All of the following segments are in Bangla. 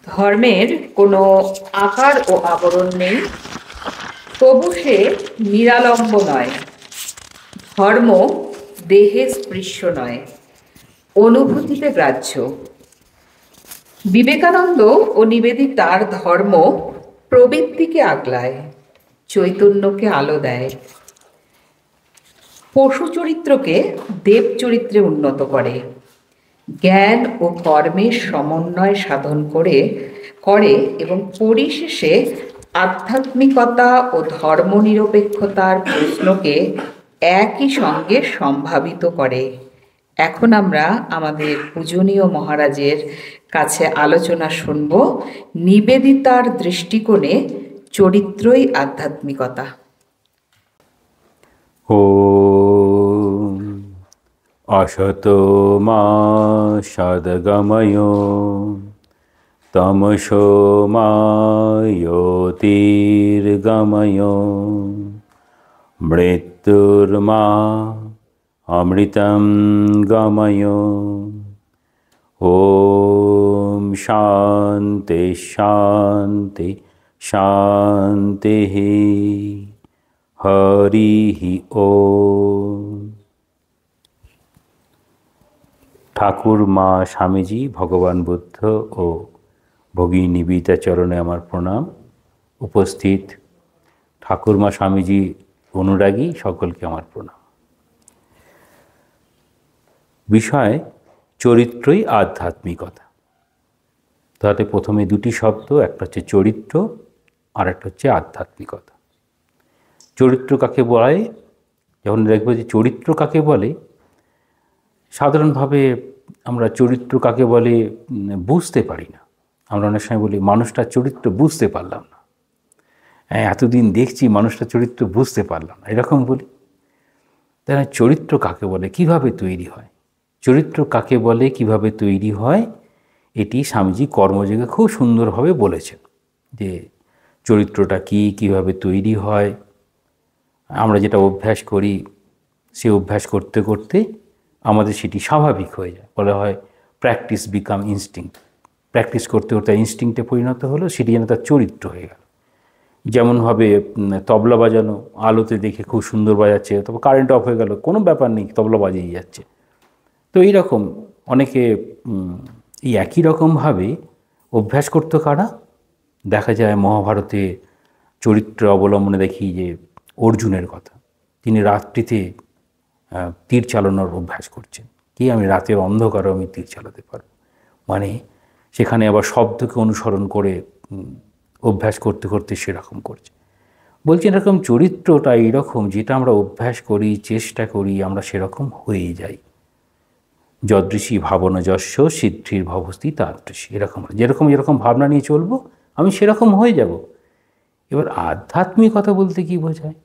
ধর্মের কোনো আকার ও আবরণ নেই, তবু সে নিরালম্ব নয়। ধর্ম দেহে স্পৃশ্য নয়, অনুভূতিতে গ্রাহ্য। বিবেকানন্দ ও নিবেদিতার ধর্ম প্রবৃত্তিকে আগলায়, চৈতন্যকে আলো দেয়, পশু চরিত্রকে দেব চরিত্রে উন্নত করে, জ্ঞান ও কর্মের সমন্বয় সাধন করে এবং পরিশেষে আধ্যাত্মিকতা ও ধর্মনিরপেক্ষতার প্রশ্নকে একই সঙ্গে সম্ভাবিত করে। এখন আমরা আমাদের পূজনীয় মহারাজের কাছে আলোচনা শুনব নিবেদিতার দৃষ্টিকোণে চরিত্রই আধ্যাত্মিকতা। ওম অসতো মা সদ্গময় তমসো মা জ্যোতির্গময় মৃত্যুর্মা অমৃতম গময়। ওম শান্তি শান্তি শান্তি। হরি ওম। ঠাকুর মা স্বামীজি, ভগবান বুদ্ধ ও ভগিনী নিবেদিতা চরণে আমার প্রণাম। উপস্থিত ঠাকুর মা স্বামীজি অনুরাগী সকলকে আমার প্রণাম। বিষয় চরিত্রই আধ্যাত্মিকতা। তাতে প্রথমে দুটি শব্দ, একটা হচ্ছে চরিত্র আর একটা হচ্ছে আধ্যাত্মিকতা। চরিত্র কাকে বলে? যখন দেখবো যে চরিত্র কাকে বলে, সাধারণভাবে আমরা চরিত্র কাকে বলে বুঝতে পারি না। আমরা অনেক সময় বলি মানুষটার চরিত্র বুঝতে পারলাম না, এতদিন দেখছি মানুষটার চরিত্র বুঝতে পারলাম না, এরকম বলি। তাই চরিত্র কাকে বলে, কিভাবে তৈরি হয়? চরিত্র কাকে বলে, কিভাবে তৈরি হয়, এটি স্বামীজি কর্মযোগে খুব সুন্দরভাবে বলেছেন যে চরিত্রটা কী, কীভাবে তৈরি হয়। আমরা যেটা অভ্যাস করি, সে অভ্যাস করতে করতে আমাদের সেটি স্বাভাবিক হয়ে যায়। বলা হয় প্র্যাকটিস বিকাম ইনস্টিংক্ট। প্র্যাকটিস করতে করতে ইনস্টিংক্টে পরিণত হলো, সেটি যেন তার চরিত্র হয়ে গেল। যেমনভাবে তবলা বাজানো, আলোতে দেখে খুব সুন্দর বাজাচ্ছে, তবে কারেন্ট অফ হয়ে গেল, কোনো ব্যাপার নেই, তবলা বাজিয়ে যাচ্ছে। তো এইরকম অনেকে এই একই রকমভাবে অভ্যাস করতো। কারা? দেখা যায় মহাভারতে চরিত্র অবলম্বনে দেখি যে অর্জুনের কথা, তিনি রাত্রিতে তীর চালানোর অভ্যাস করছেন। কি, আমি রাতের অন্ধকারে আমি তীর চালাতে পারব, মানে সেখানে আবার শব্দকে অনুসরণ করে অভ্যাস করতে করতে সেরকম করছে। বলছি এরকম চরিত্রটা এইরকম, যেটা আমরা অভ্যাস করি, চেষ্টা করি, আমরা সেরকম হয়ে যাই। যদৃশী ভাবনা যস্য সিদ্ধির ভবস্তি তাদৃশী। এরকম যেরকম যেরকম ভাবনা নিয়ে চলবো, আমি সেরকম হয়ে যাব। এবার আধ্যাত্মিকতা বলতে কি বোঝায়?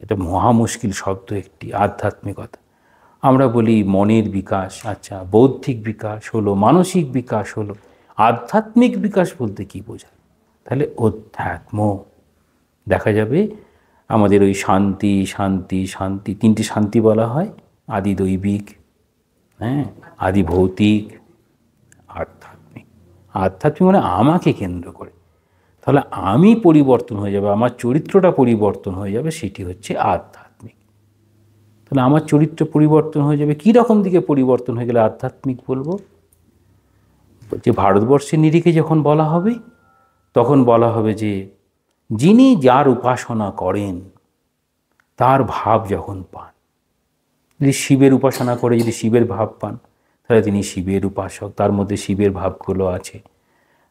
এটা মহা মুশকিল শব্দ একটি, আধ্যাত্মিকতা। আমরা বলি মনের বিকাশ, আচ্ছা বৌদ্ধিক বিকাশ হলো, মানসিক বিকাশ হলো, আধ্যাত্মিক বিকাশ বলতে কি বোঝায়? তাহলে অধ্যাত্ম দেখা যাবে আমাদের ওই শান্তি শান্তি শান্তি, তিনটি শান্তি বলা হয়, আদি দৈবিক, আদি ভৌতিক, আধ্যাত্মিক। আধ্যাত্মিক মানে আমাকে কেন্দ্র করে। তাহলে আমি পরিবর্তন হয়ে যাবে, আমার চরিত্রটা পরিবর্তন হয়ে যাবে, সেটি হচ্ছে আধ্যাত্মিক। তাহলে আমার চরিত্র পরিবর্তন হয়ে যাবে, কী রকম দিকে পরিবর্তন হয়ে গেলে আধ্যাত্মিক বলবো? যে ভারতবর্ষের নিরিখে যখন বলা হবে, তখন বলা হবে যে যিনি যার উপাসনা করেন তার ভাব যখন পান, যদি শিবের উপাসনা করে যদি শিবের ভাব পান, তাহলে তিনি শিবের উপাসক, তার মধ্যে শিবের ভাবগুলো আছে।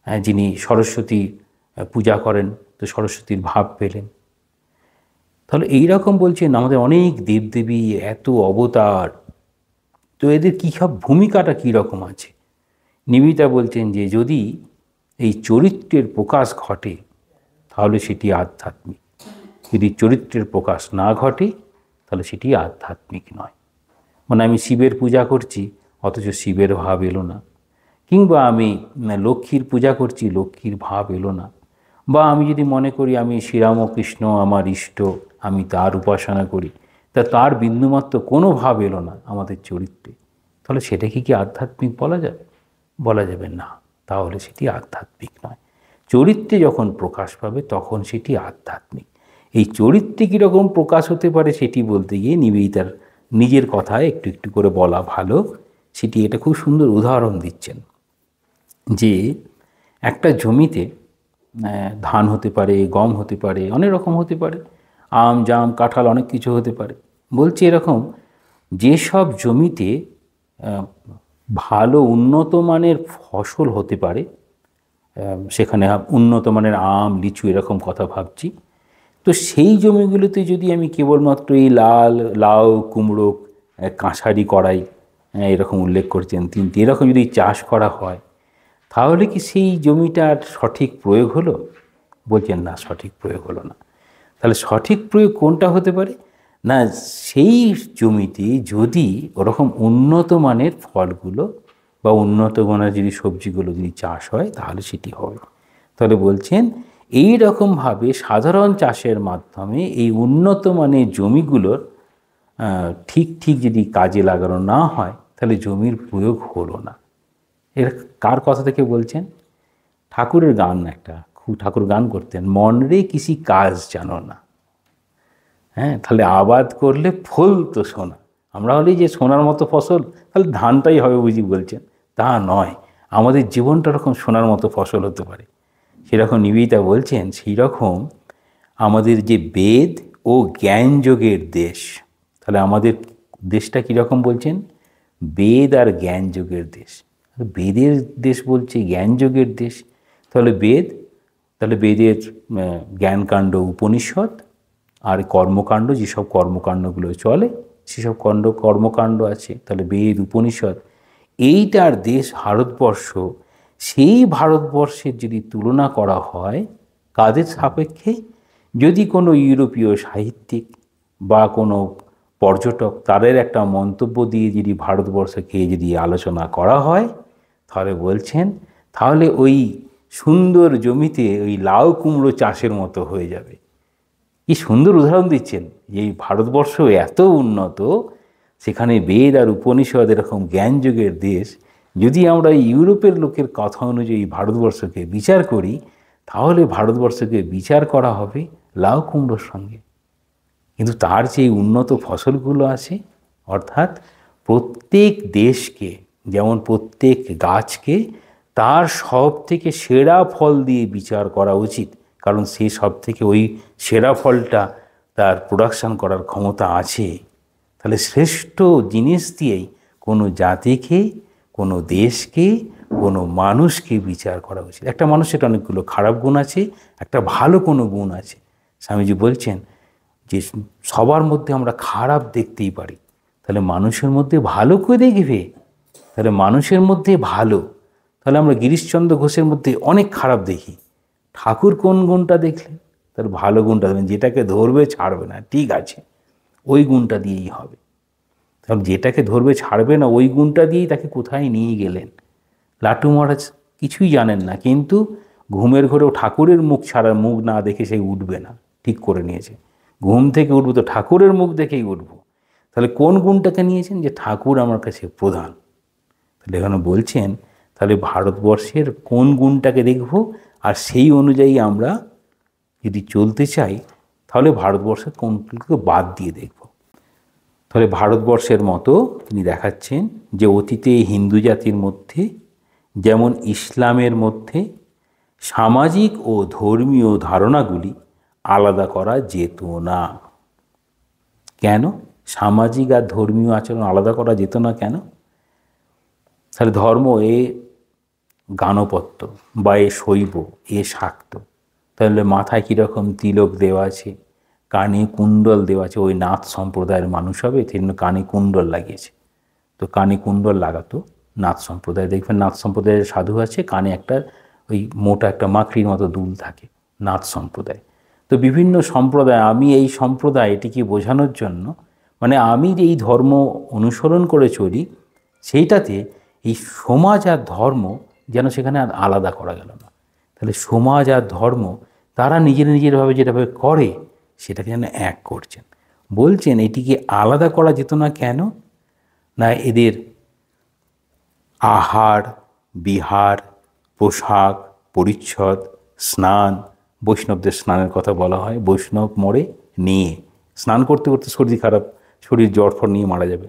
যিনি সরস্বতী পূজা করেন, তো সরস্বতীর ভাব পেলেন। তাহলে এইরকম বলছেন আমাদের অনেক দেবদেবী, এত অবতার, তো এদের কী সব ভূমিকাটা কী রকম আছে? নিবেদিতা বলছেন যে যদি এই চরিত্রের প্রকাশ ঘটে তাহলে সেটি আধ্যাত্মিক, যদি চরিত্রের প্রকাশ না ঘটে তাহলে সেটি আধ্যাত্মিক নয়। মানে আমি শিবের পূজা করছি অথচ শিবের ভাব এলো না, কিংবা আমি লক্ষ্মীর পূজা করছি লক্ষ্মীর ভাব এলো না, বা আমি যদি মনে করি আমি শ্রীরামকৃষ্ণ আমার ইষ্ট, আমি তার উপাসনা করি, তার বিন্দুমাত্র কোনো ভাব এলো না আমাদের চরিত্রে, তাহলে সেটাকে কি আধ্যাত্মিক বলা যাবে? বলা যাবে না। তাহলে সেটি আধ্যাত্মিক নয়। চরিত্রে যখন প্রকাশ পাবে তখন সেটি আধ্যাত্মিক। এই চরিত্রে কীরকম প্রকাশ হতে পারে সেটি বলতে গিয়ে নিবেদিতার নিজের কথায় একটু একটু করে বলা ভালো। সেটি এটা খুব সুন্দর উদাহরণ দিচ্ছেন যে একটা জমিতে ধান হতে পারে, গম হতে পারে, অনেক রকম হতে পারে, আম জাম কাঁঠাল অনেক কিছু হতে পারে। বলছে এরকম যেসব জমিতে ভালো উন্নত মানের ফসল হতে পারে, সেখানে উন্নত মানের আম লিচু এরকম কথা ভাবছি, তো সেই জমিগুলোতে যদি আমি কেবলমাত্র এই লাউ কুমড়ো কাঁসারি কড়াই এরকম উল্লেখ করছেন তিনটি, এরকম যদি চাষ করা হয় তাহলে কি সেই জমিটার সঠিক প্রয়োগ হলো? বলছেন না, সঠিক প্রয়োগ হলো না। তাহলে সঠিক প্রয়োগ কোনটা হতে পারে? না, সেই জমিতে যদি ওরকম উন্নত মানের ফলগুলো বা উন্নত মানের যদি সবজিগুলো যদি চাষ হয় তাহলে সেটি হবে। তাহলে বলছেন এই রকমভাবে সাধারণ চাষের মাধ্যমে এই উন্নত মানের জমিগুলোর ঠিক যদি কাজে লাগানো না হয় তাহলে জমির প্রয়োগ হলো না। এর কার কথা থেকে বলছেন? ঠাকুরের গান, ঠাকুর গান করতেন, মন রে কিসি কাজ জানো না। হ্যাঁ, তাহলে আবাদ করলে ফল তো সোনা। আমরা হলে যে সোনার মতো ফসল, তাহলে ধানটাই হবে বুঝি বলছেন? তা নয়, আমাদের জীবনটা ওরকম সোনার মতো ফসল হতে পারে। সেরকম নিবেদিতা বলছেন সেই রকম আমাদের যে বেদ ও জ্ঞানযোগের দেশ, তাহলে আমাদের দেশটা কীরকম বলছেন? বেদ আর জ্ঞানযোগের দেশ। বেদের দেশ বলছে, জ্ঞানযোগের দেশ। তাহলে বেদের জ্ঞানকাণ্ড উপনিষদ আর কর্মকাণ্ড, যেসব কর্মকাণ্ডগুলো চলে সেসব কর্মকাণ্ড আছে। তাহলে বেদ উপনিষদ এইটার দেশ ভারতবর্ষ। সেই ভারতবর্ষের যদি তুলনা করা হয় কাদের সাপেক্ষে? যদি কোনো ইউরোপীয় সাহিত্যিক বা কোনো পর্যটক তাদের একটা মন্তব্য দিয়ে যদি ভারতবর্ষকে যদি আলোচনা করা হয় তাহলে বলছেন তাহলে ওই সুন্দর জমিতে ওই লাউ কুমড়ো চাষের মতো হয়ে যাবে। কি সুন্দর উদাহরণ দিচ্ছেন যে এই ভারতবর্ষ এত উন্নত, সেখানে বেদ আর উপনিষদ এরকম জ্ঞানযুগের দেশ। যদি আমরা ইউরোপের লোকের কথা অনুযায়ী ভারতবর্ষকে বিচার করি তাহলে ভারতবর্ষকে বিচার করা হবে লাউ কুমড়োর সঙ্গে। কিন্তু তার যে উন্নত ফসলগুলো আছে, অর্থাৎ প্রত্যেক দেশকে, যেমন প্রত্যেক গাছকে তার সব থেকে সেরা ফল দিয়ে বিচার করা উচিত, কারণ সে সব থেকে ওই সেরা ফলটা তার প্রোডাকশান করার ক্ষমতা আছে। তাহলে শ্রেষ্ঠ জিনিস দিয়েই কোনো জাতিকে, কোনো দেশকে, কোনো মানুষকে বিচার করা উচিত। একটা মানুষের অনেকগুলো খারাপ গুণ আছে, একটা ভালো কোনো গুণ আছে। স্বামীজি বলছেন যে সবার মধ্যে আমরা খারাপ দেখতেই পারি, তাহলে মানুষের মধ্যে ভালো করে দেখবে, তাহলে মানুষের মধ্যে ভালো। তাহলে আমরা গিরিশচন্দ্র ঘোষের মধ্যে অনেক খারাপ দেখি, ঠাকুর কোন গুণটা দেখলেন? তার ভালো গুণটা দেবেন, যেটাকে ধরবে ছাড়বে না, ঠিক আছে, ওই গুণটা দিয়েই হবে। তাহলে যেটাকে ধরবে ছাড়বে না ওই গুণটা দিয়েই তাকে কোথায় নিয়ে গেলেন। লাটু মহারাজ কিছুই জানেন না, কিন্তু ঘুমের ঘরেও ঠাকুরের মুখ ছাড়া, মুখ না দেখে সে উঠবে না, ঠিক করে নিয়েছে। ঘুম থেকে উঠবো তো ঠাকুরের মুখ দেখেই উঠবো। তাহলে কোন গুণটাকে নিয়েছেন? যে ঠাকুর আমার কাছে প্রধান। তাহলে এখানে বলছেন তাহলে ভারতবর্ষের কোন গুণটাকে দেখব, আর সেই অনুযায়ী আমরা যদি চলতে চাই তাহলে ভারতবর্ষের কোনগুলোকে বাদ দিয়ে দেখব। তাহলে ভারতবর্ষের মতো তিনি দেখাচ্ছেন যে অতীতে হিন্দু জাতির মধ্যে যেমন ইসলামের মধ্যে সামাজিক ও ধর্মীয় ধারণাগুলি আলাদা করা যেত না। কেন সামাজিক আর ধর্মীয় আচরণ আলাদা করা যেত না কেন? তাহলে ধর্ম এ গানপত্য বা এ শৈব, এ শাক্ত। তাহলে মাথায় কীরকম তিলক দেওয়া আছে, কানে কুণ্ডল দেওয়া আছে, ওই নাথ সম্প্রদায়ের মানুষ হবে, সেই জন্য কানে কুণ্ডল লাগিয়েছে। তো কানে কুণ্ডল লাগাতো নাথ সম্প্রদায়। দেখবেন নাথ সম্প্রদায়ের সাধু আছে, কানে একটা ওই মোটা একটা মাকড়ির মতো দুল থাকে, নাথ সম্প্রদায়। তো বিভিন্ন সম্প্রদায়, আমি এই সম্প্রদায়, এটিকে বোঝানোর জন্য, মানে আমি যে এই ধর্ম অনুসরণ করে চলি সেইটাতে এই সমাজ আর ধর্ম যেন সেখানে আর আলাদা করা গেল না। তাহলে সমাজ আর ধর্ম তারা নিজেরভাবে যেটাভাবে করে সেটাকে যেন এক করছেন। বলছেন এটিকে আলাদা করা যেত না কেন? না এদের আহার বিহার পোশাক পরিচ্ছদ, স্নান, বৈষ্ণবদের স্নানের কথা বলা হয়। বৈষ্ণব মরে নিয়ে, স্নান করতে করতে শরীর খারাপ, শরীর জ্বর ফর নিয়ে মারা যাবে।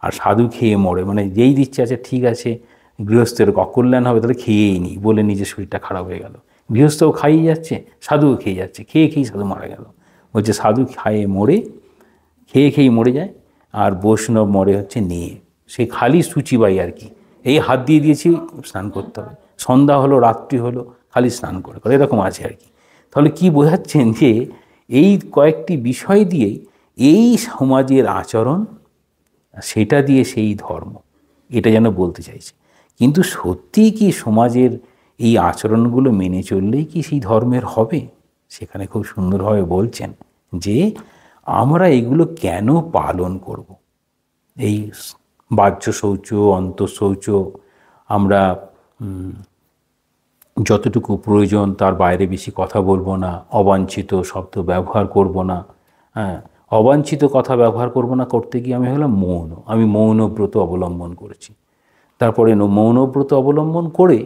আর সাধু খেয়ে মরে, মানে যেই দিচ্ছে আছে ঠিক আছে গৃহস্থের অকল্যাণ হবে তাহলে খেয়েই নি বলে নিজের শরীরটা খারাপ হয়ে গেল। গৃহস্থও খাইয়ে যাচ্ছে, সাধুও খেয়ে যাচ্ছে, খেয়ে খেয়েই সাধু মারা গেল। বলছে সাধু খেয়ে খেয়েই মরে যায়, আর বৈষ্ণব মরে হচ্ছে নিয়ে। সে খালি সূচিবাই আর কি, এই হাত দিয়ে দিয়েছি স্নান করতে হবে, সন্ধ্যা হলো রাত্রি হলো খালি স্নান করে এরকম আছে আর কি। তাহলে কি বোঝাচ্ছেন যে এই কয়েকটি বিষয় দিয়েই এই সমাজের আচরণ, সেটা দিয়ে সেই ধর্ম, এটা যেন বলতে চাইছে। কিন্তু সত্যিই কি সমাজের এই আচরণগুলো মেনে চললেই কি সেই ধর্মের হবে? সেখানে খুব সুন্দরভাবে বলছেন যে আমরা এগুলো কেন পালন করব। এই বাহ্য শৌচ, অন্তঃশৌচ, আমরা যতটুকু প্রয়োজন তার বাইরে বেশি কথা বলবো না, অবাঞ্ছিত শব্দ ব্যবহার করব না। হ্যাঁ, অবাঞ্ছিত কথা ব্যবহার করব না করতে গিয়ে আমি হলাম মৌন, আমি মৌনব্রত অবলম্বন করেছি। তারপরে মৌনব্রত অবলম্বন করে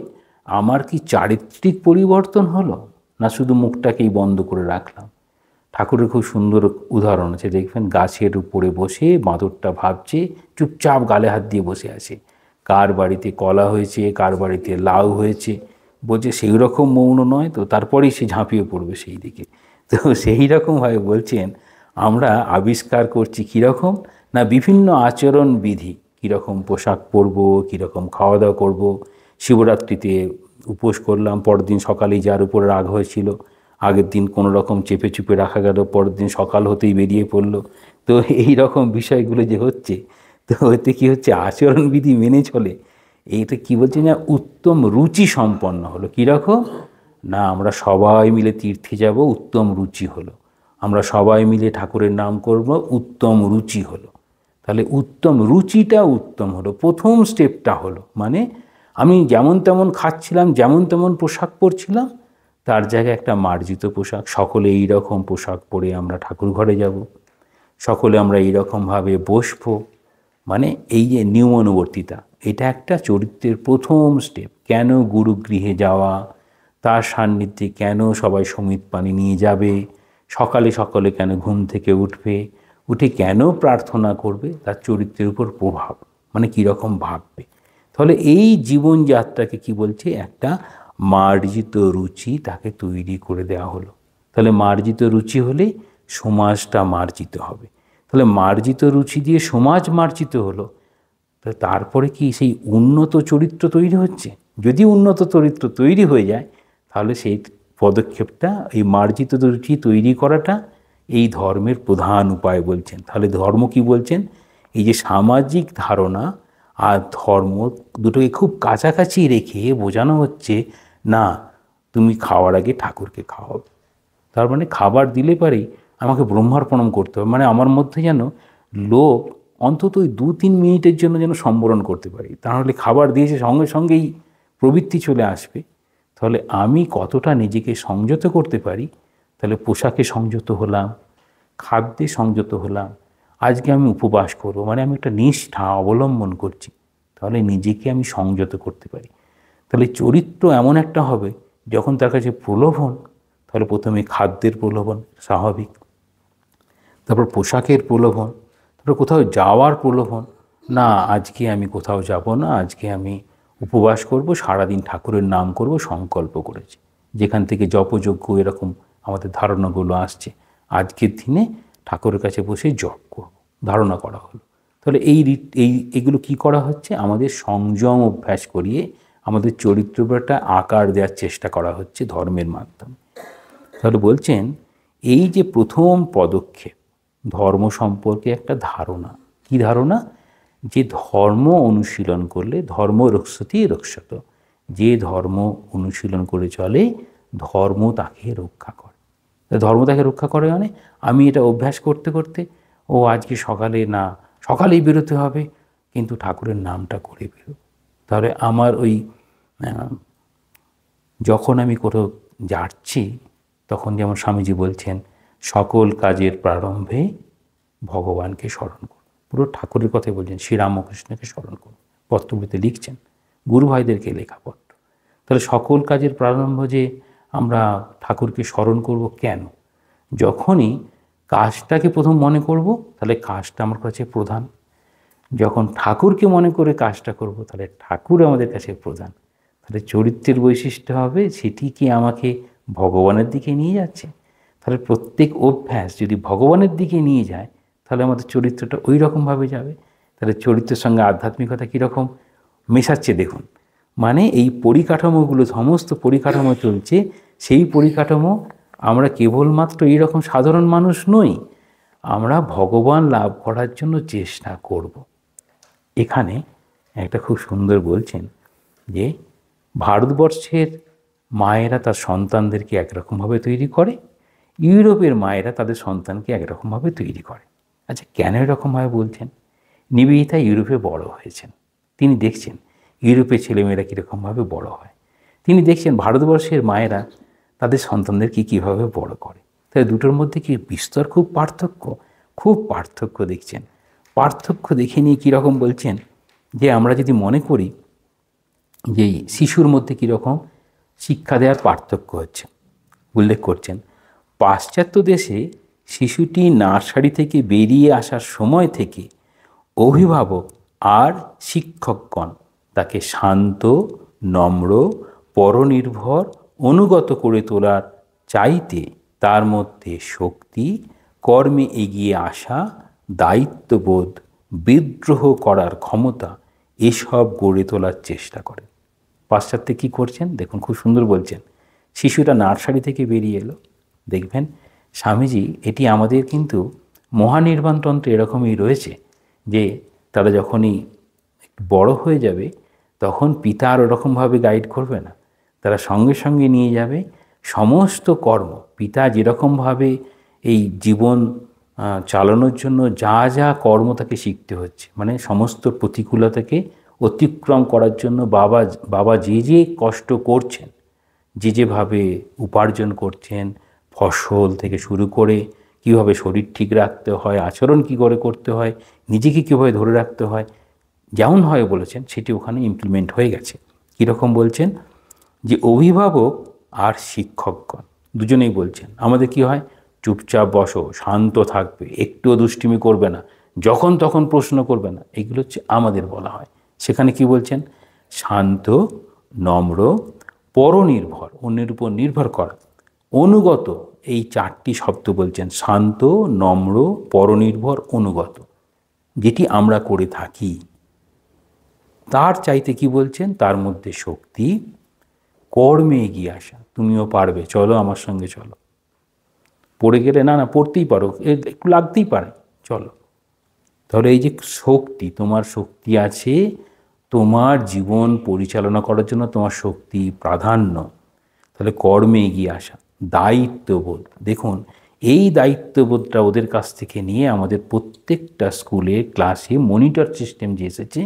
আমার কি চারিত্রিক পরিবর্তন হলো, না শুধু মুখটাকেই বন্ধ করে রাখলাম? ঠাকুরের খুব সুন্দর উদাহরণ আছে, দেখবেন গাছের উপরে বসে বাঁদরটা ভাবছে, চুপচাপ গালে হাত দিয়ে বসে আছে, কার বাড়িতে কলা হয়েছে, কার বাড়িতে লাউ হয়েছে, বলছে সেই রকম মৌন নয় তো, তারপরেই সে ঝাঁপিয়ে পড়বে সেই দিকে। তো সেই রকমভাবে বলছেন আমরা আবিষ্কার করছি কীরকম, না বিভিন্ন আচরণ বিধি, কীরকম পোশাক পরবো, কীরকম খাওয়া দাওয়া করবো। শিবরাত্রিতে উপোস করলাম, পরের দিন সকালেই যার উপরে রাগ হয়েছিল আগের দিন কোনো রকম চেপে চুপে রাখা গেল, পরের দিন সকাল হতেই বেরিয়ে পড়লো। তো এই রকম বিষয়গুলো যে হচ্ছে, তো এতে কী হচ্ছে, আচরণবিধি মেনে চলে। এইটা কি বলছে না, উত্তম রুচি সম্পন্ন হলো। কীরকম না, আমরা সবাই মিলে তীর্থে যাব, উত্তম রুচি হলো। আমরা সবাই মিলে ঠাকুরের নাম করব, উত্তম রুচি হলো। তাহলে উত্তম রুচিটা উত্তম হলো, প্রথম স্টেপটা হলো। মানে আমি যেমন তেমন খাচ্ছিলাম, যেমন তেমন পোশাক পরছিলাম, তার জায়গায় একটা মার্জিত পোশাক, সকলে এই রকম পোশাক পরে আমরা ঠাকুর ঘরে যাব, সকলে আমরা এইরকমভাবে বসবো। মানে এই যে নিয়মানুবর্তিতা, এটা একটা চরিত্রের প্রথম স্টেপ। কেন গুরুগৃহে যাওয়া, তার সান্নিধ্যে কেন সবাই সমিত পানি নিয়ে যাবে, সকালে সকালে কেন ঘুম থেকে উঠে কেন প্রার্থনা করবে, তার চরিত্রের উপর প্রভাব, মানে কীরকম ভাববে। তাহলে এই জীবনযাত্রাকে কি বলছে, একটা মার্জিত রুচি তাকে তৈরি করে দেওয়া হলো। তাহলে মার্জিত রুচি হলে সমাজটা মার্জিত হবে। তাহলে মার্জিত রুচি দিয়ে সমাজ মার্জিত হলো, তারপরে কি সেই উন্নত চরিত্র তৈরি হচ্ছে? যদি উন্নত চরিত্র তৈরি হয়ে যায়, তাহলে সেই পদক্ষেপটা, এই মার্জিত রুচি তৈরি করাটা এই ধর্মের প্রধান উপায় বলছেন। তাহলে ধর্ম কি বলছেন, এই যে সামাজিক ধারণা আর ধর্ম দুটোকে খুব কাছাকাছি রেখে বোঝানো হচ্ছে, না তুমি খাওয়ার আগে ঠাকুরকে খাওয়াবে। তার মানে খাবার দিলে পারেই আমাকে ব্রহ্মার্পণম করতে হবে, মানে আমার মধ্যে যেন লোভ অন্তত ওই 2-3 মিনিটের জন্য যেন সম্বরণ করতে পারি, তাহলে খাবার দিয়েছে সঙ্গে সঙ্গেই প্রবৃত্তি চলে আসবে। তাহলে আমি কতটা নিজেকে সংযত করতে পারি, তাহলে পোশাকে সংযত হলাম, খাদ্যে সংযত হলাম, আজকে আমি উপবাস করবো, মানে আমি একটা নিষ্ঠা অবলম্বন করছি, তাহলে নিজেকে আমি সংযত করতে পারি। তাহলে চরিত্র এমন একটা হবে, যখন তার কাছে প্রলোভন, তাহলে প্রথমে খাদ্যের প্রলোভন স্বাভাবিক, তারপর পোশাকের প্রলোভন, তারপর কোথাও যাওয়ার প্রলোভন, না আজকে আমি কোথাও যাব না, আজকে আমি উপবাস করব, সারাদিন ঠাকুরের নাম করব, সংকল্প করেছি। যেখান থেকে জপযজ্ঞ এরকম আমাদের ধারণাগুলো আসছে, আজকের দিনে ঠাকুরের কাছে বসে জপ করব, ধারণা করা হলো। তাহলে এইগুলো কি করা হচ্ছে, আমাদের সংযম অভ্যাস করিয়ে আমাদের চরিত্রটা আকার দেওয়ার চেষ্টা করা হচ্ছে ধর্মের মাধ্যমে। তাহলে বলছেন এই যে প্রথম পদক্ষেপ, ধর্ম সম্পর্কে একটা ধারণা। কি ধারণা, যে ধর্ম অনুশীলন করলে ধর্ম রক্ষতি রক্ষত, যে ধর্ম অনুশীলন করে চলে ধর্ম তাকে রক্ষা করে। ধর্ম তাকে রক্ষা করে মানে আমি এটা অভ্যাস করতে করতে, ও আজকে সকালেই বেরোতে হবে, কিন্তু ঠাকুরের নামটা করে বেরো। তাহলে আমার ওই যখন আমি কোথাও যাচ্ছি, তখন যেমন স্বামীজি বলছেন, সকল কাজের প্রারম্ভে ভগবানকে স্মরণ করুন। পুরো ঠাকুরের কথাই বলছেন, শ্রীরামকৃষ্ণকে স্মরণ করুন। পত্রগুলিতে লিখছেন, গুরু ভাইদেরকে লেখা পত্র। তাহলে সকল কাজের প্রারম্ভ যে আমরা ঠাকুরকে স্মরণ করব কেন? যখনই কাজটাকে প্রথম মনে করব, তাহলে কাজটা আমার কাছে প্রধান। যখন ঠাকুরকে মনে করে কাজটা করব, তাহলে ঠাকুর আমাদের কাছে প্রধান। তাহলে চরিত্রের বৈশিষ্ট্য হবে সেটি কি আমাকে ভগবানের দিকে নিয়ে যাচ্ছে। তাহলে প্রত্যেক অভ্যাস যদি ভগবানের দিকে নিয়ে যায়, তাহলে আমাদের চরিত্রটা ওই রকমভাবে যাবে। তাহলে চরিত্রের সঙ্গে আধ্যাত্মিকতা কীরকম মেশাচ্ছে দেখুন। মানে এই পরিকাঠামোগুলো, সমস্ত পরিকাঠামো চলছে, সেই পরিকাঠামো আমরা কেবলমাত্র এইরকম সাধারণ মানুষ নই, আমরা ভগবান লাভ করার জন্য চেষ্টা করব। এখানে একটা খুব সুন্দর বলছেন যে ভারতবর্ষের মায়েরা তার সন্তানদেরকে একরকমভাবে তৈরি করে, ইউরোপের মায়েরা তাদের সন্তানকে একরকমভাবে তৈরি করে। আচ্ছা, কেন এরকমভাবে বলছেন? নিবেদিতা ইউরোপে বড় হয়েছেন, তিনি দেখছেন ইউরোপের ছেলেমেয়েরা কীরকমভাবে বড় হয়। তিনি দেখছেন ভারতবর্ষের মায়েরা তাদের সন্তানদেরকে কীভাবে বড় করে। তাই দুটোর মধ্যে কি বিস্তর খুব পার্থক্য দেখছেন। পার্থক্য দেখে নিয়ে কীরকম বলছেন যে আমরা যদি মনে করি যে শিশুর মধ্যে কীরকম শিক্ষা দেওয়ার পার্থক্য হচ্ছে, উল্লেখ করছেন পাশ্চাত্য দেশে শিশুটি নার্সারি থেকে বেরিয়ে আসার সময় থেকে অভিভাবক আর শিক্ষকগণ তাকে শান্ত, নম্র, পরনির্ভর, অনুগত করে তোলার চাইতে তার মধ্যে শক্তি, কর্মে এগিয়ে আসা, দায়িত্ববোধ, বিদ্রোহ করার ক্ষমতা এসব গড়ে তোলার চেষ্টা করে। পাশ্চাত্যে কী করছেন দেখুন, খুব সুন্দর বলছেন। শিশুটা নার্সারি থেকে বেরিয়ে এলো, দেখবেন স্বামীজি এটি আমাদের কিন্তু মহানির্বাণতন্ত্রে এরকমই রয়েছে যে তারা যখনই একটু বড় হয়ে যাবে তখন পিতা আর ওরকমভাবে গাইড করবে না, তারা সঙ্গে সঙ্গে নিয়ে যাবে সমস্ত কর্ম। পিতা যেরকমভাবে এই জীবন চালানোর জন্য যা যা কর্ম তাকে শিখতে হচ্ছে, মানে সমস্ত প্রতিকূলতাকে অতিক্রম করার জন্য বাবা যে যে কষ্ট করছেন, যেভাবে উপার্জন করছেন, ফসল থেকে শুরু করে কীভাবে শরীর ঠিক রাখতে হয়, আচরণ কী করে করতে হয়, নিজেকে কীভাবে ধরে রাখতে হয়, যেমন হয় বলেছেন সেটি ওখানে ইমপ্লিমেন্ট হয়ে গেছে। কীরকম বলছেন যে অভিভাবক আর শিক্ষকগণ দুজনেই বলছেন আমাদের কি হয়, চুপচাপ বসো, শান্ত থাকবে, একটুও দুষ্টুমি করবে না, যখন তখন প্রশ্ন করবে না, এগুলো হচ্ছে আমাদের বলা হয়। সেখানে কি বলছেন, শান্ত, নম্র, পরনির্ভর, অন্যের উপর নির্ভর করা, অনুগত, এই চারটি শব্দ বলছেন, শান্ত, নম্র, পরনির্ভর, অনুগত, যেটি আমরা করে থাকি। তার চাইতে কি বলছেন, তার মধ্যে শক্তি, কর্মে এগিয়ে আসা, তুমিও পারবে, চলো আমার সঙ্গে চলো, পড়ে গেলে না পড়তেই পারো, একটু লাগতেই পারে, চলো। তাহলে এই যে শক্তি, তোমার শক্তি আছে, তোমার জীবন পরিচালনা করার জন্য তোমার শক্তি প্রাধান্য, তাহলে কর্মে এগিয়ে আসা, দায়িত্ববোধ। দেখুন এই দায়িত্ববোধটা ওদের কাছ থেকে নিয়ে আমাদের প্রত্যেকটা স্কুলে ক্লাসে মনিটর সিস্টেম যে এসেছে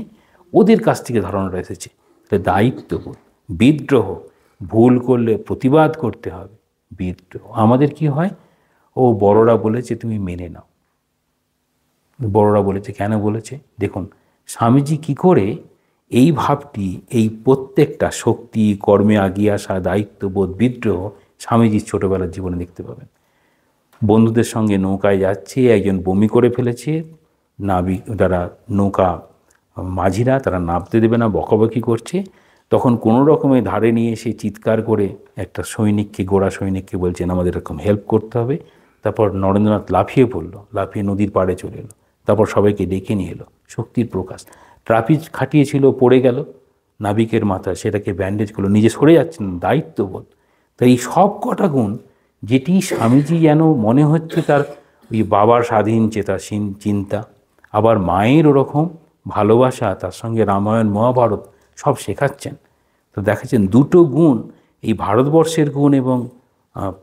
ওদের কাছ থেকে ধারণাটা এসেছে। তাহলে দায়িত্ববোধ, বিদ্রোহ, ভুল করলে প্রতিবাদ করতে হবে, বিদ্রোহ। আমাদের কি হয়, ও বড়রা বলেছে তুমি মেনে নাও, বড়রা বলেছে, কেন বলেছে দেখুন স্বামীজি কি করে এই ভাবটি, এই প্রত্যেকটা শক্তি, কর্মে আগিয়ে আসা, দায়িত্ববোধ, বিদ্রোহ স্বামীজির ছোটোবেলার জীবনে দেখতে পাবেন। বন্ধুদের সঙ্গে নৌকায় যাচ্ছে, একজন বমি করে ফেলেছে, যারা নৌকা মাঝিরা তারা নামতে দেবে না, বকাবকি করছে, তখন কোনো রকমের ধারে নিয়ে এসে চিৎকার করে একটা সৈনিককে, গোড়া সৈনিককে বলছেন আমাদের এরকম হেল্প করতে হবে। তারপর নরেন্দ্রনাথ লাফিয়ে পড়লো, লাফিয়ে নদীর পাড়ে চলে এলো, তারপর সবাইকে ডেকে নিয়ে এলো, শক্তির প্রকাশ। ট্রাপিজ খাটিয়েছিল, পড়ে গেল নাবিকের মাথায়, সেটাকে ব্যান্ডেজ করলো, নিজে সরে যাচ্ছেন, দায়িত্ববোধ। তো এই সব কটা গুণ যেটি স্বামীজি যেন মনে হচ্ছে তার ওই বাবার স্বাধীন চেতা চিন্তা, আবার মায়ের ওরকম ভালোবাসা, তার সঙ্গে রামায়ণ মহাভারত সব শেখাচ্ছেন। তো দেখাচ্ছেন দুটো গুণ, এই ভারতবর্ষের গুণ এবং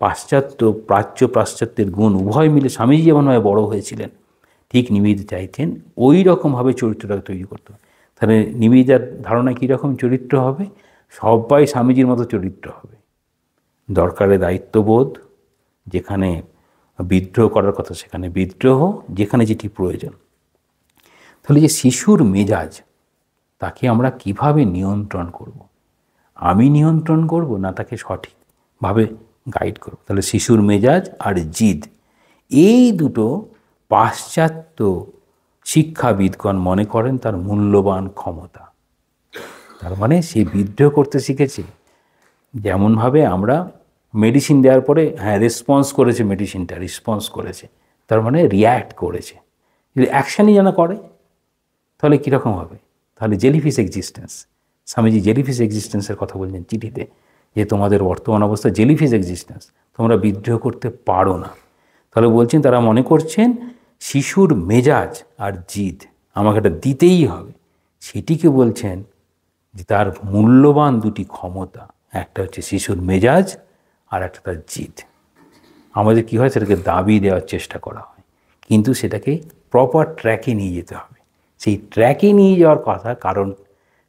পাশ্চাত্যের গুণ উভয় মিলে স্বামীজি যেমনভাবে বড় হয়েছিলেন, ঠিক নিবেদিতা চাইছেন ওই রকমভাবে চরিত্রটাকে তৈরি করতে হবে। তাহলে নিবেদিতার ধারণা কীরকম চরিত্র হবে, সবাই স্বামীজির মতো চরিত্র হবে। দরকারে দায়িত্ববোধ, যেখানে বিদ্রোহ করার কথা সেখানে বিদ্রোহ, যেখানে যেটি প্রয়োজন। তাহলে যে শিশুর মেজাজ, তাকে আমরা কিভাবে নিয়ন্ত্রণ করব? আমি নিয়ন্ত্রণ করব না তাকে সঠিকভাবে গাইড করব? তাহলে শিশুর মেজাজ আর জিদ, এই দুটো পাশ্চাত্য শিক্ষাবিদগণ মনে করেন তার মূল্যবান ক্ষমতা। তার মানে সে বিদ্রোহ করতে শিখেছে। যেমনভাবে আমরা মেডিসিন দেওয়ার পরে রেসপন্স করেছে, মেডিসিনটা রেসপন্স করেছে, তার মানে রিয়্যাক্ট করেছে। যদি অ্যাকশানই যেন করে তাহলে কীরকম হবে? তাহলে জেলিফিশ এক্সিস্টেন্স, স্বামীজি জেলিফিশ এক্সিস্টেন্সের কথা বলছেন চিঠিতে, যে তোমাদের বর্তমান অবস্থা জেলিফিশ এক্সিস্টেন্স, তোমরা বিদ্রোহ করতে পারো না। তাহলে বলছেন তারা মনে করছেন শিশুর মেজাজ আর জিদ আমাকে এটা দিতেই হবে, সেটিকে বলছেন যে তার মূল্যবান দুটি ক্ষমতা, একটা হচ্ছে শিশুর মেজাজ আর একটা তার জিদ। আমাদের কী হয়, সেটাকে দাবি দেওয়ার চেষ্টা করা হয়, কিন্তু সেটাকে প্রপার ট্র্যাকে নিয়ে যেতে হবে। সেই ট্র্যাকে নিয়ে যাওয়ার কথা, কারণ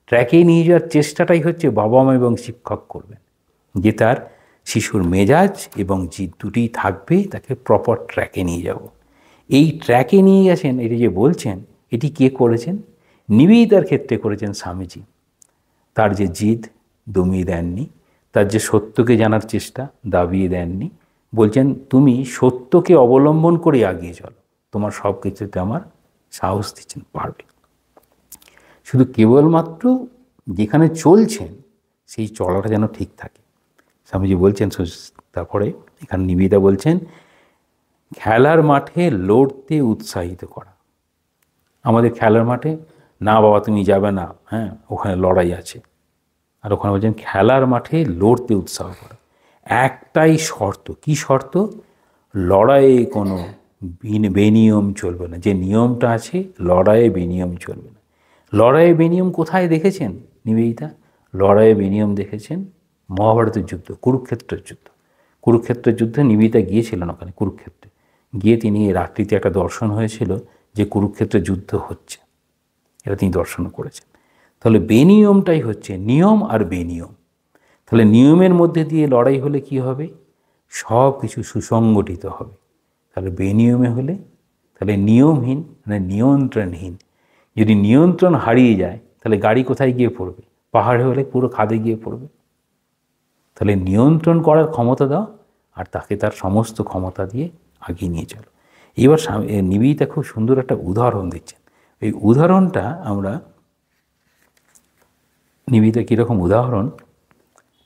ট্র্যাকে নিয়ে যাওয়ার চেষ্টাটাই হচ্ছে বাবা মা এবং শিক্ষক করবেন, যে তার শিশুর মেজাজ এবং জিদ দুটিই থাকবে, তাকে প্রপার ট্র্যাকে নিয়ে যাব। এই ট্র্যাকে নিয়ে গেছেন, এটি যে বলছেন, এটি কে করেছেন? নিবেদিতার ক্ষেত্রে করেছেন স্বামীজি। তার যে জিদ দমিয়ে দেননি, তার যে সত্যকে জানার চেষ্টা দাবিয়ে দেননি, বলছেন তুমি সত্যকে অবলম্বন করে এগিয়ে চলো, তোমার সব কিছুতে আমার সাহস দিচ্ছেন, পারবে। শুধু কেবলমাত্র যেখানে চলছেন সেই চলাটা যেন ঠিক থাকে। স্বামীজি বলছেন, তারপরে এখানে নিবেদিতা বলছেন খেলার মাঠে লড়তে উৎসাহিত করা। আমাদের খেলার মাঠে, না বাবা তুমি যাবে না, ওখানে লড়াই আছে। আর ওখানে বলছেন খেলার মাঠে লড়তে উৎসাহ করা। একটাই শর্ত, কি শর্ত? লড়াইয়ে কোনো বেনিয়ম চলবে না। যে নিয়মটা আছে, লড়াইয়ে বেনিয়ম চলবে না। লড়াইয়ে বেনিয়ম কোথায় দেখেছেন নিবেদিতা? লড়াইয়ে বেনিয়ম দেখেছেন মহাভারতের যুদ্ধ, কুরুক্ষেত্রের যুদ্ধ। কুরুক্ষেত্রের যুদ্ধে নিবেদিতা গিয়েছিলেন, ওখানে কুরুক্ষেত্রে গিয়ে তিনি রাত্রিতে একটা দর্শন হয়েছিল যে কুরুক্ষেত্রের যুদ্ধ হচ্ছে, এটা তিনি দর্শন করেছেন। তাহলে বেনিয়মটাই হচ্ছে নিয়ম আর বেনিয়ম। তাহলে নিয়মের মধ্যে দিয়ে লড়াই হলে কি হবে? সব কিছু সুসংগঠিত হবে। তাহলে বেনিয়মে হলে, তাহলে নিয়মহীন মানে নিয়ন্ত্রণহীন। যদি নিয়ন্ত্রণ হারিয়ে যায় তাহলে গাড়ি কোথায় গিয়ে পড়বে? পাহাড়ে হলে পুরো খাদে গিয়ে পড়বে। তাহলে নিয়ন্ত্রণ করার ক্ষমতা দাও, আর তাকে তার সমস্ত ক্ষমতা দিয়ে আগিয়ে নিয়ে চলো। এবার নিবেদিতা খুব সুন্দর একটা উদাহরণ দিচ্ছেন। এই উদাহরণটা আমরা, নিবেদিতা কীরকম উদাহরণ,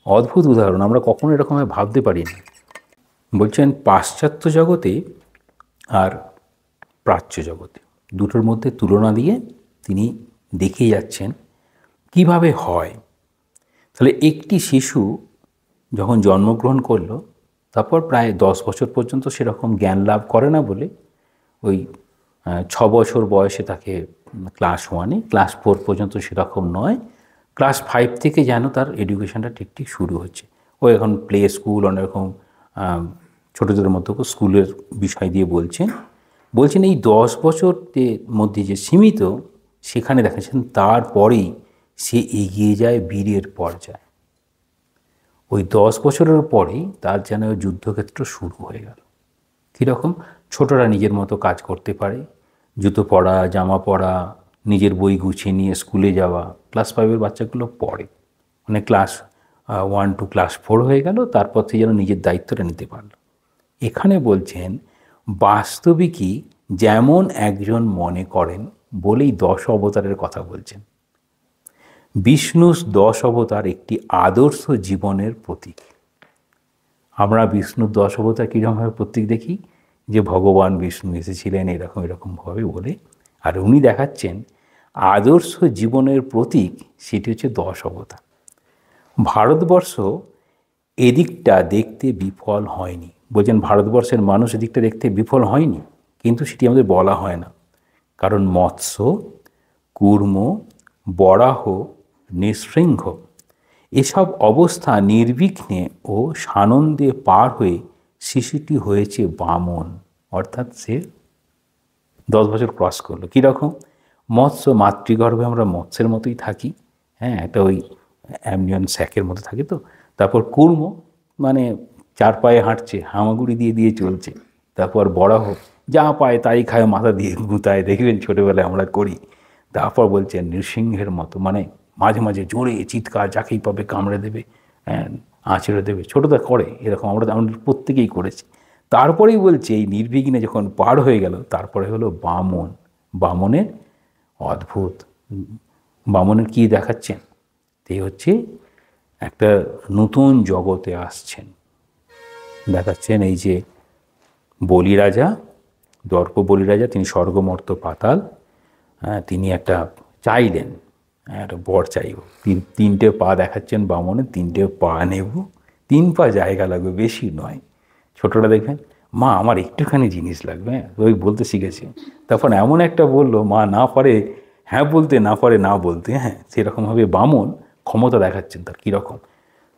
অদ্ভুত উদাহরণ, আমরা কখনো এরকমভাবে ভাবতে পারি না। বলছেন পাশ্চাত্য জগতে আর প্রাচ্য জগতে দুটোর মধ্যে তুলনা দিয়ে তিনি দেখিয়ে যাচ্ছেন কিভাবে হয়। তাহলে একটি শিশু যখন জন্মগ্রহণ করলো, তারপর প্রায় 10 বছর পর্যন্ত সেরকম জ্ঞান লাভ করে না বলে ওই 6 বছর বয়সে তাকে ক্লাস 1-এ, ক্লাস 4 পর্যন্ত সেরকম নয়, ক্লাস 5 থেকে যেন তার এডুকেশনটা ঠিক ঠিক শুরু হচ্ছে। ও এখন প্লে স্কুল, অনেকরকম ছোটোদের মতো স্কুলের বিষয় দিয়ে বলছেন এই 10 বছরের মধ্যে যে সীমিত, সেখানে দেখাচ্ছেন তারপরেই সে এগিয়ে যায় বীরের পর্যায়ে। ওই 10 বছরের পরেই তার যেন যুদ্ধক্ষেত্র শুরু হয়ে গেল। কীরকম? ছোটরা নিজের মতো কাজ করতে পারে, জুতো পরা, জামা পরা, নিজের বই গুছিয়ে নিয়ে স্কুলে যাওয়া। ক্লাস 5-এর বাচ্চাগুলো পড়ে, মানে ক্লাস 1 to ক্লাস 4 হয়ে গেল, তারপর থেকে যেন নিজের দায়িত্বটা নিতে পারল। এখানে বলছেন বাস্তবিকই যেমন একজন মনে করেন বলেই 10 অবতারের কথা বলছেন। বিষ্ণুর 10 অবতার একটি আদর্শ জীবনের প্রতীক। আমরা বিষ্ণুর 10 অবতার কীরকমভাবে প্রতীক দেখি, যে ভগবান বিষ্ণু এসেছিলেন এরকমভাবে বলে, আর উনি দেখাচ্ছেন আদর্শ জীবনের প্রতীক, সেটি হচ্ছে 10 অবতার। ভারতবর্ষ এদিকটা দেখতে বিফল হয়নি। বলছেন ভারতবর্ষের মানুষ এদিকটা দেখতে বিফল হয়নি, কিন্তু সেটি আমাদের বলা হয় না। কারণ মৎস্য, কূর্ম, বরাহ, নৃসিংহ এসব অবস্থা নির্বিঘ্নে ও সানন্দে পার হয়ে শিশুটি হয়েছে বামন, অর্থাৎ সে 10 বছর ক্রস করলো। কীরকম? মৎস্য, মাতৃগর্ভে আমরা মৎস্যের মতোই থাকি, একটা ওই অ্যামনিয়ন স্যাকের মতো থাকে। তো তারপর কূর্ম, মানে 4 পায়ে হাঁটছে, হামাগুড়ি দিয়ে দিয়ে চলছে। তারপর বরাহ, যা পায় তাই খায়, মাথা দিয়ে গুঁতায়, দেখবেন ছোটোবেলায় আমরা করি। তারপর বলছেন নৃসিংহের মতো, মানে মাঝে মাঝে জোরে চিৎকার, যাকেই পাবে কামড়ে দেবে, আঁচড়ে দেবে। ছোটদা করে এরকম, আমরা প্রত্যেকেই করেছি। তারপরেই বলছে এই নির্বিঘ্নে যখন পার হয়ে গেল, তারপরে হলো বামন। বামনের অদ্ভুত, বামনের কি দেখাচ্ছেন, এই হচ্ছে একটা নতুন জগতে আসছেন, দেখাচ্ছেন এই যে বলিরাজা, দর্প বলিরাজা, তিনি স্বর্গমর্ত পাতাল, তিনি একটা চাইলেন, একটা বর চাইব, তিনটে পা দেখাচ্ছেন বামনের, তিনটে পা নেব, 3 পা জায়গা লাগবে, বেশি নয়। ছোটরা দেখবেন, মা আমার একটুখানি জিনিস লাগবে, ওই বলতে শিখেছে। তখন এমন একটা বললো, মা না পারে হ্যাঁ বলতে, না পারে না বলতে। হ্যাঁ, সেরকমভাবে বামন ক্ষমতা দেখাচ্ছেন তার কীরকম।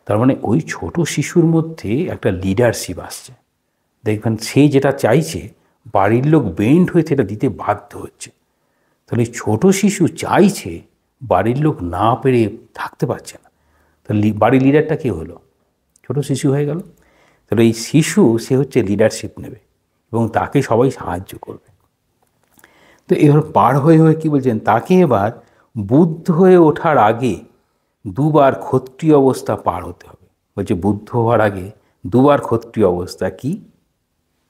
তার মানে ওই ছোট শিশুর মধ্যে একটা লিডারশিপ আসছে। দেখবেন সে যেটা চাইছে, বাড়ির লোক বেন্ড হয়ে সেটা দিতে বাধ্য হচ্ছে। তাহলে ছোট শিশু চাইছে, বাড়ির লোক না পেরে থাকতে পারছে না, তাহলে বাড়ির লিডারটা কে হলো? ছোট শিশু হয়ে গেল। তাহলে এই শিশু, সে হচ্ছে লিডারশিপ নেবে এবং তাকে সবাই সাহায্য করবে। তো এবার পার হয়ে হয়ে কী বলছেন, তাকে এবার বুদ্ধ হয়ে ওঠার আগে 2 বার ক্ষত্রিয় অবস্থা পার হতে হবে। বলছে বুদ্ধ হওয়ার আগে 2 বার ক্ষত্রিয় অবস্থা। কি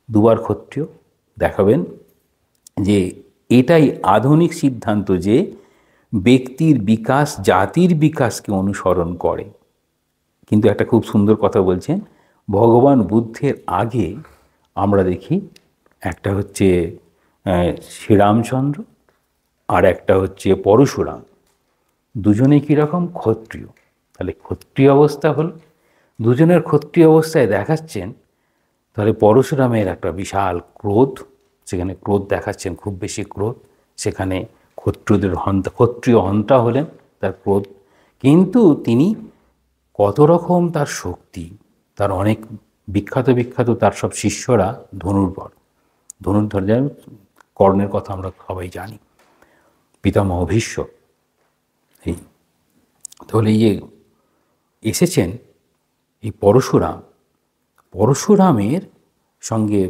2 বার ক্ষত্রিয় দেখাবেন? যে এটাই আধুনিক সিদ্ধান্ত যে ব্যক্তির বিকাশ জাতির বিকাশকে অনুসরণ করে। কিন্তু একটা খুব সুন্দর কথা বলছেন, ভগবান বুদ্ধের আগে আমরা দেখি একটা হচ্ছে শ্রীরামচন্দ্র আর একটা হচ্ছে পরশুরাম, দুজনেই কীরকম? ক্ষত্রিয়। তাহলে ক্ষত্রিয় অবস্থা হল, দুজনের ক্ষত্রিয় অবস্থায় দেখাচ্ছেন। তাহলে পরশুরামের একটা বিশাল ক্রোধ, সেখানে ক্রোধ দেখাচ্ছেন, খুব বেশি ক্রোধ। সেখানে ক্ষত্রিয় হন্তা হলেন, তার ক্রোধ। কিন্তু তিনি কত রকম তার শক্তি, তার অনেক বিখ্যাত তার সব শিষ্যরা ধনুর্ধর, যেন কর্ণের কথা আমরা সবাই জানি, পিতামহ ভীষ্ম। এই তাহলে এই যে এসেছেন এই পরশুরামের সঙ্গে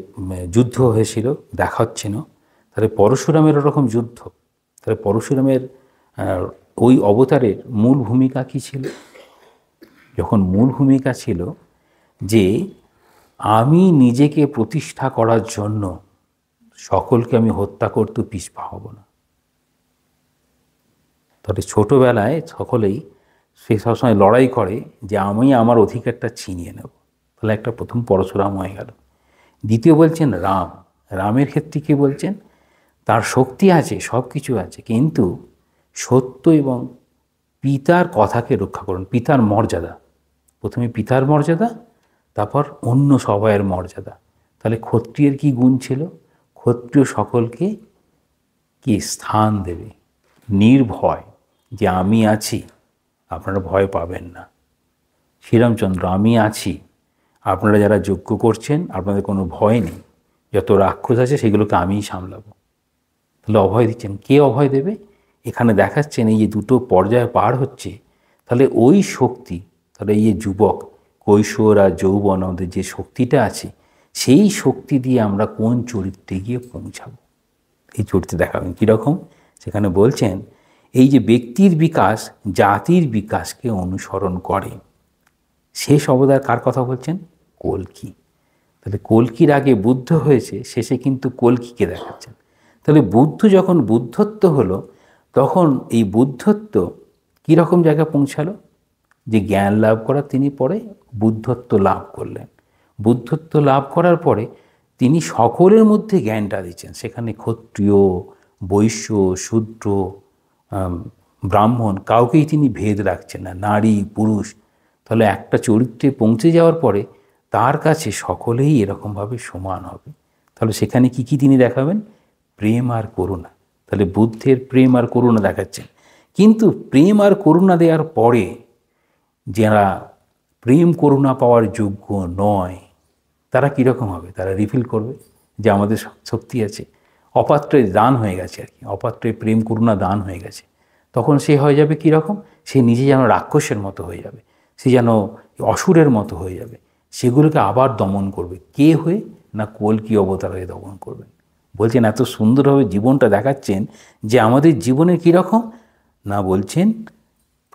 যুদ্ধ হয়েছিল, দেখা হচ্ছিল। তাহলে পরশুরামের ওরকম যুদ্ধ, তাহলে পরশুরামের ওই অবতারের মূল ভূমিকা কী ছিল? যখন মূল ভূমিকা ছিল যে আমি নিজেকে প্রতিষ্ঠা করার জন্য সকলকে আমি হত্যা করতে পিছপা হব না। তাহলে ছোটোবেলায় সকলেই সে সবসময় লড়াই করে যে আমি আমার অধিকারটা ছিনিয়ে নেব। তাহলে একটা প্রথম পরশুরাম হয়ে গেল। দ্বিতীয় বলছেন রামের ক্ষেত্রে কী বলছেন? তার শক্তি আছে, সব কিছু আছে, কিন্তু সত্য এবং পিতার কথাকে রক্ষা করুন, পিতার মর্যাদা। প্রথমে পিতার মর্যাদা, তারপর অন্য সবাইয়ের মর্যাদা। তাহলে ক্ষত্রিয়ের কি গুণ ছিল? ক্ষত্রিয় সকলকে কি স্থান দেবে, নির্ভয়, যে আমি আছি, আপনারা ভয় পাবেন না। শ্রীরামচন্দ্র, আমি আছি, আপনারা যারা যজ্ঞ করছেন আপনাদের কোনো ভয় নেই, যত রাক্ষস আছে সেগুলোকে আমিই সামলাবো। তাহলে অভয় দিচ্ছেন। কে অভয় দেবে? এখানে দেখাচ্ছেন এই যে দুটো পর্যায়ে পার হচ্ছে, তাহলে ওই শক্তি, তাহলে এই যে যুবক, কৈশোর আর যৌবন, আমাদের যে শক্তিটা আছে, সেই শক্তি দিয়ে আমরা কোন চরিত্রে গিয়ে পৌঁছাবো, এই চরিত্রে দেখাবেন। কীরকম? সেখানে বলছেন এই যে ব্যক্তির বিকাশ জাতির বিকাশকে অনুসরণ করে। শেষ অবতার কার কথা বলছেন? কল্কি। তাহলে কল্কির আগে বুদ্ধ হয়েছে, শেষে কিন্তু কল্কিকে দেখাচ্ছেন। তাহলে বুদ্ধ যখন বুদ্ধত্ব হলো, তখন এই বুদ্ধত্ব কীরকম জায়গায় পৌঁছালো? যে জ্ঞান লাভ করা, তিনি পরে বুদ্ধত্ব লাভ করলেন। বুদ্ধত্ব লাভ করার পরে তিনি সকলের মধ্যে জ্ঞানটা দিচ্ছেন। সেখানে ক্ষত্রিয়, বৈশ্য, শূদ্র, ব্রাহ্মণ, কাউকেই তিনি ভেদ রাখছেন না, নারী পুরুষ। তাহলে একটা চরিত্রে পৌঁছে যাওয়ার পরে তার কাছে সকলেই এরকমভাবে সমান হবে। তাহলে সেখানে কি কি তিনি দেখাবেন? প্রেম আর করুণা। তাহলে বুদ্ধের প্রেম আর করুণা দেখাচ্ছেন। কিন্তু প্রেম আর করুণা দেওয়ার পরে যারা প্রেম করুণা পাওয়ার যোগ্য নয়, তারা কীরকম হবে? তারা রিফিল করবে যে আমাদের শক্তি আছে, অপাত্রে দান হয়ে গেছে আর কি, অপাত্রে প্রেম করুণা দান হয়ে গেছে। তখন সে হয়ে যাবে কীরকম? সে নিজে যেন রাক্ষসের মতো হয়ে যাবে, সে যেন অসুরের মতো হয়ে যাবে। সেগুলোকে আবার দমন করবে। কে হয়ে? না কল্কি অবতার হয়ে দমন করবেন। বলছেন এত সুন্দরভাবে জীবনটা দেখাচ্ছেন যে আমাদের জীবনের কীরকম না, বলছেন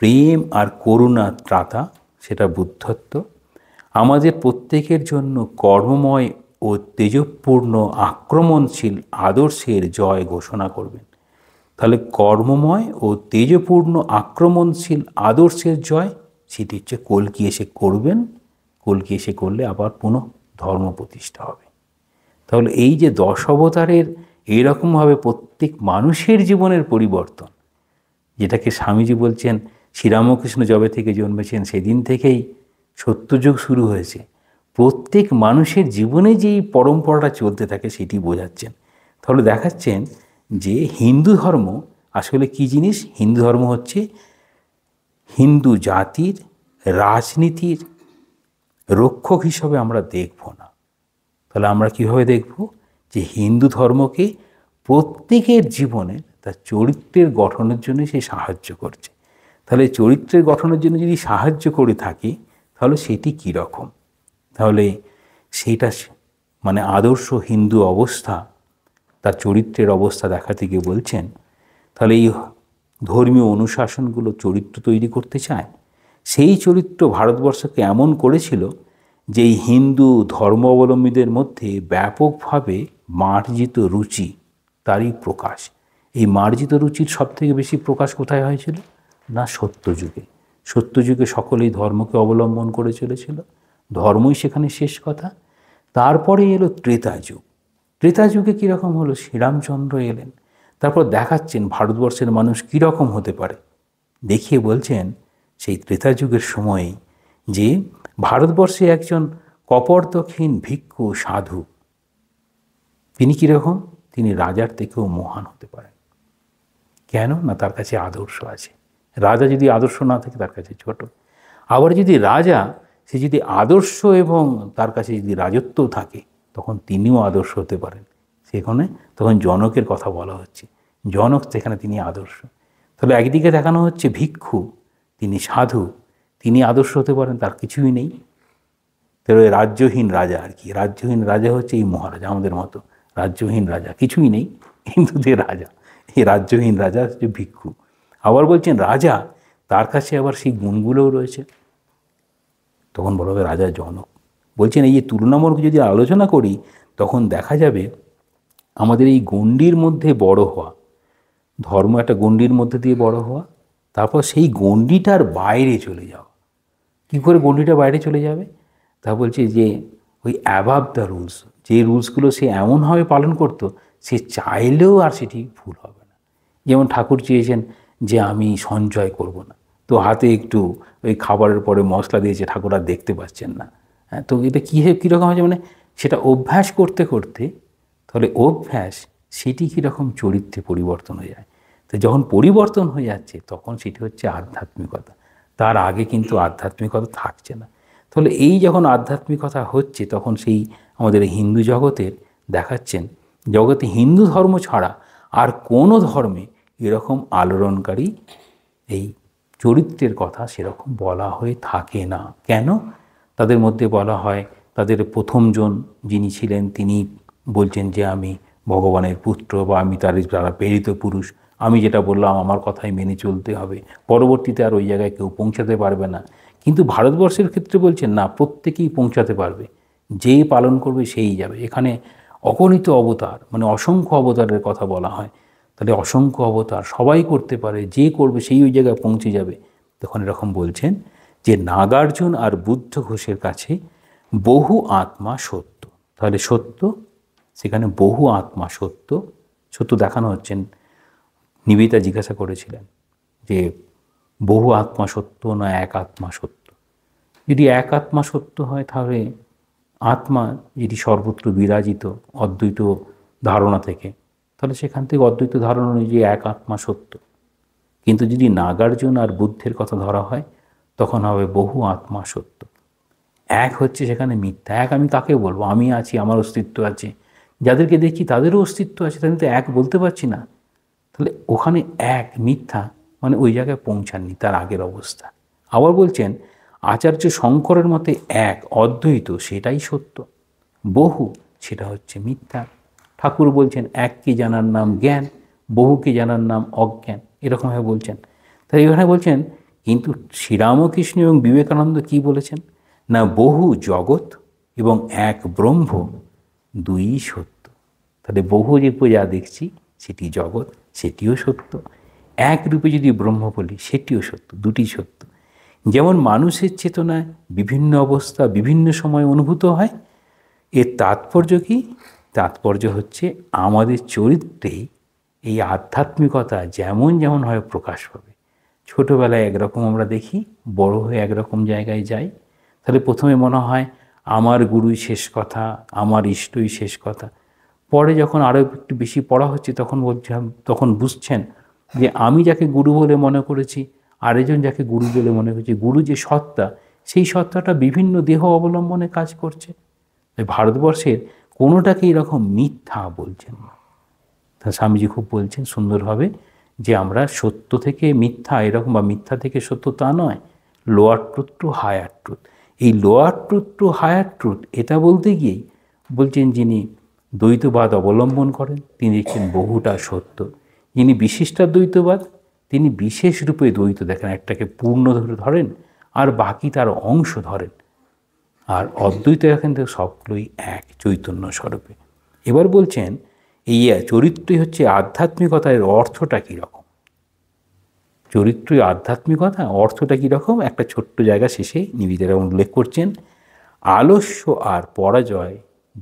প্রেম আর করুণা ত্রাতা, সেটা বুদ্ধত্ব। আমাদের প্রত্যেকের জন্য কর্মময় ও তেজপূর্ণ আক্রমণশীল আদর্শের জয় ঘোষণা করবেন। তাহলে কর্মময় ও তেজপূর্ণ আক্রমণশীল আদর্শের জয়, সেটি হচ্ছে কল্কি এসে করবেন। কল্কি এসে করলে আবার পুনঃ ধর্ম প্রতিষ্ঠা হবে। তাহলে এই যে 10 অবতারের এইরকমভাবে প্রত্যেক মানুষের জীবনের পরিবর্তন, যেটাকে স্বামীজি বলছেন শ্রীরামকৃষ্ণ যবে থেকে জন্মেছেন সেদিন থেকেই সত্যযুগ শুরু হয়েছে, প্রত্যেক মানুষের জীবনে যে এই পরম্পরাটা চলতে থাকে সেটি বোঝাচ্ছেন। তাহলে দেখাচ্ছেন যে হিন্দু ধর্ম আসলে কি জিনিস। হিন্দু ধর্ম হচ্ছে হিন্দু জাতির রাজনীতির রক্ষক হিসাবে আমরা দেখব না। তাহলে আমরা কীভাবে দেখব? যে হিন্দু ধর্মকে প্রত্যেকের জীবনে তার চরিত্রের গঠনের জন্য সে সাহায্য করছে। তাহলে চরিত্রের গঠনের জন্য যদি সাহায্য করে থাকি, তাহলে সেটি কী রকম? তাহলে সেইটা মানে আদর্শ হিন্দু অবস্থা, তার চরিত্রের অবস্থা দেখাতে গিয়ে বলছেন, তাহলে এই ধর্মীয় অনুশাসনগুলো চরিত্র তৈরি করতে চায়। সেই চরিত্র ভারতবর্ষকে এমন করেছিল যে এই হিন্দু ধর্মাবলম্বীদের মধ্যে ব্যাপকভাবে মার্জিত রুচি, তারই প্রকাশ। এই মার্জিত রুচির সবথেকে বেশি প্রকাশ কোথায় হয়েছিল? না, সত্যযুগে। সত্যযুগে সকলেই ধর্মকে অবলম্বন করে চলেছিল, ধর্মই সেখানে শেষ কথা। তারপরে এলো ত্রেতা যুগ। ত্রেতা যুগে কীরকম হলো? শ্রীরামচন্দ্র এলেন। তারপর দেখাচ্ছেন ভারতবর্ষের মানুষ কীরকম হতে পারে, দেখিয়ে বলছেন সেই ত্রেতা যুগের সময়ে যে ভারতবর্ষে একজন কপর্দকহীন ভিক্ষু সাধু, তিনি কীরকম? তিনি রাজার থেকেও মহান হতে পারেন। কেন? না, তার কাছে আদর্শ আছে। রাজা যদি আদর্শ না থাকে তার কাছে ছোট। আবার যদি রাজা, সে যদি আদর্শ এবং তার কাছে যদি রাজত্ব থাকে, তখন তিনিও আদর্শ হতে পারেন। সেখানে তখন জনকের কথা বলা হচ্ছে, জনক সেখানে তিনি আদর্শ। তাহলে একদিকে দেখানো হচ্ছে ভিক্ষু, তিনি সাধু, তিনি আদর্শ হতে পারেন, তার কিছুই নেই। তাহলে রাজ্যহীন রাজা আর কি, রাজ্যহীন রাজা হচ্ছে এই মহারাজা আমাদের মতো রাজ্যহীন রাজা, কিছুই নেই, হিন্দুদের রাজা। এই রাজ্যহীন রাজা হচ্ছে ভিক্ষু। আবার বলছেন রাজা, তার কাছে আবার সেই গুণগুলোও রয়েছে, তখন বলা হবে রাজা জনক। বলছেন এই যে তুলনামূলক যদি আলোচনা করি, তখন দেখা যাবে আমাদের এই গণ্ডির মধ্যে বড় হওয়া, ধর্ম একটা গণ্ডির মধ্যে দিয়ে বড় হওয়া, তারপর সেই গণ্ডিটার বাইরে চলে যাওয়া। কী করে গণ্ডিটা বাইরে চলে যাবে? তা বলছে যে ওই অ্যাবাভ দ্য রুলস, যে রুলসগুলো সে এমনভাবে পালন করতো, সে চাইলেও আর সেটি ভুল হবে না। যেমন ঠাকুর চেয়েছেন যে আমি সঞ্চয় করব না, তো হাতে একটু ওই খাবারের পরে মশলা দিয়েছে, ঠাকুর আর দেখতে পাচ্ছেন না। হ্যাঁ, তো এটা কীরকম হয়েছে? মানে সেটা অভ্যাস করতে করতে, তাহলে অভ্যাস সেটি কীরকম চরিত্রে পরিবর্তন হয়ে যায়। তো যখন পরিবর্তন হয়ে যাচ্ছে, তখন সেটি হচ্ছে আধ্যাত্মিকতা। তার আগে কিন্তু আধ্যাত্মিকতা থাকছে না। তাহলে এই যখন আধ্যাত্মিকতা হচ্ছে, তখন সেই আমাদের হিন্দু জগতের দেখাচ্ছেন, জগতে হিন্দু ধর্ম ছাড়া আর কোনো ধর্মে এরকম আলোড়নকারী এই চরিত্রের কথা সেরকম বলা হয়ে থাকে না। কেন? তাদের মধ্যে বলা হয়, তাদের প্রথমজন যিনি ছিলেন তিনি বলছেন যে আমি ভগবানের পুত্র, বা আমি তার দ্বারা প্রেরিত পুরুষ, আমি যেটা বললাম আমার কথাই মেনে চলতে হবে, পরবর্তীতে আর ওই জায়গায় কেউ পৌঁছাতে পারবে না। কিন্তু ভারতবর্ষের ক্ষেত্রে বলছেন না, প্রত্যেকেই পৌঁছাতে পারবে, যেই পালন করবে সেই যাবে। এখানে অগণিত অবতার, মানে অসংখ্য অবতারের কথা বলা হয়। তাহলে অসংখ্য অবতার সবাই করতে পারে, যে করবে সেই ওই জায়গায় পৌঁছে যাবে। তখন এরকম বলছেন যে নাগার্জুন আর বুদ্ধ ঘোষের কাছে বহু আত্মা সত্য। তাহলে সত্য, সেখানে বহু আত্মা সত্য। সত্য দেখানো হচ্ছেন। নিবেদিতা জিজ্ঞাসা করেছিলেন যে বহু আত্মা সত্য না এক আত্মা সত্য? যদি এক আত্মা সত্য হয়, তাহলে আত্মা যেটি সর্বত্র বিরাজিত অদ্বৈত ধারণা থেকে, তাহলে সেখান থেকে অদ্বৈত ধারণা অনুযায়ী এক আত্মা সত্য। কিন্তু যদি নাগার্জুন আর বুদ্ধের কথা ধরা হয়, তখন হবে বহু আত্মা সত্য। এক হচ্ছে সেখানে মিথ্যা। এক আমি কাকে বলবো? আমি আছি, আমার অস্তিত্ব আছে, যাদেরকে দেখি তাদেরও অস্তিত্ব আছে, তাদের তো এক বলতে পারছি না। তাহলে ওখানে এক মিথ্যা, মানে ওই জায়গায় পৌঁছাননি, তার আগের অবস্থা। আবার বলছেন আচার্য শঙ্করের মতে এক অদ্বৈত সেটাই সত্য, বহু সেটা হচ্ছে মিথ্যা। ঠাকুর বলছেন এককে জানার নাম জ্ঞান, বহুকে জানার নাম অজ্ঞান, এরকমভাবে বলছেন। তাই এখানে বলছেন কিন্তু শ্রীরামকৃষ্ণ এবং বিবেকানন্দ কি বলেছেন না, বহু জগৎ এবং এক ব্রহ্ম, দুই সত্য। তাহলে বহু রূপে যা দেখছি সেটি জগৎ, সেটিও সত্য। এক রূপে যদি ব্রহ্ম বলি সেটিও সত্য, দুটি সত্য। যেমন মানুষের চেতনায় বিভিন্ন অবস্থা বিভিন্ন সময় অনুভূত হয়, এর তাৎপর্য কি? তাৎপর্য হচ্ছে আমাদের চরিত্রেই এই আধ্যাত্মিকতা যেমন যেমনভাবে প্রকাশ পাবে। ছোটোবেলায় একরকম আমরা দেখি, বড় হয়ে একরকম জায়গায় যাই। তাহলে প্রথমে মনে হয় আমার গুরুই শেষ কথা, আমার ইষ্টই শেষ কথা। পরে যখন আরও একটু বেশি পড়া হচ্ছে তখন বুঝছেন যে আমি যাকে গুরু বলে মনে করেছি, আরেকজন যাকে গুরু বলে মনে করেছি, গুরু যে সত্তা, সেই সত্তাটা বিভিন্ন দেহ অবলম্বনে কাজ করছে। ভারতবর্ষের কোনোটাকে এরকম মিথ্যা বলছেন না। তা স্বামীজি খুব বলছেন সুন্দরভাবে যে আমরা সত্য থেকে মিথ্যা এরকম, বা মিথ্যা থেকে সত্য তা নয়, lower truth to higher truth. এই lower truth to higher truth এটা বলতে গিয়েই বলছেন যিনি দ্বৈতবাদ অবলম্বন করেন তিনি দেখছেন বহুটা সত্য। যিনি বিশিষ্টাদ্বৈতবাদ তিনি বিশেষ রূপে দ্বৈত দেখেন, একটাকে পূর্ণ ধরেন আর বাকি তার অংশ ধরেন। আর অদ্বৈত এখান থেকে সবগুলোই এক চৈতন্য স্বরূপে। এবার বলছেন এই চরিত্রই হচ্ছে আধ্যাত্মিকতার অর্থটা কীরকম। চরিত্রই আধ্যাত্মিকতা অর্থটা কীরকম একটা ছোট্ট জায়গা শেষে নিবেদিতা উল্লেখ করছেন, আলস্য আর পরাজয়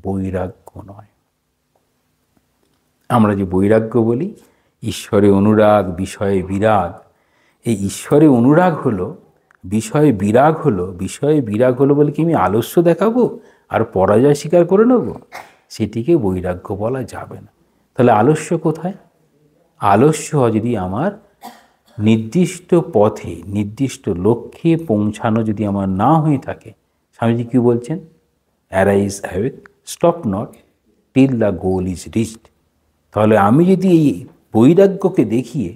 বৈরাগ্য নয়। আমরা যে বৈরাগ্য বলি, ঈশ্বরে অনুরাগ বিষয়ে বিরাগ, এই ঈশ্বরে অনুরাগ হলো, বিষয়ে বিরাগ হলো। বিষয়ে বিরাগ হলো বলে কি আমি আলস্য দেখাবো আর পরাজয় স্বীকার করে নেব? সেটিকে বৈরাগ্য বলা যাবে না। তাহলে আলস্য কোথায়? আলস্য যদি আমার নির্দিষ্ট পথে নির্দিষ্ট লক্ষ্যে পৌঁছানো যদি আমার না হয়ে থাকে, স্বামীজি কি বলছেন? Arise awake, stop not till the goal is reached. তাহলে আমি যদি এই বৈরাগ্যকে দেখিয়ে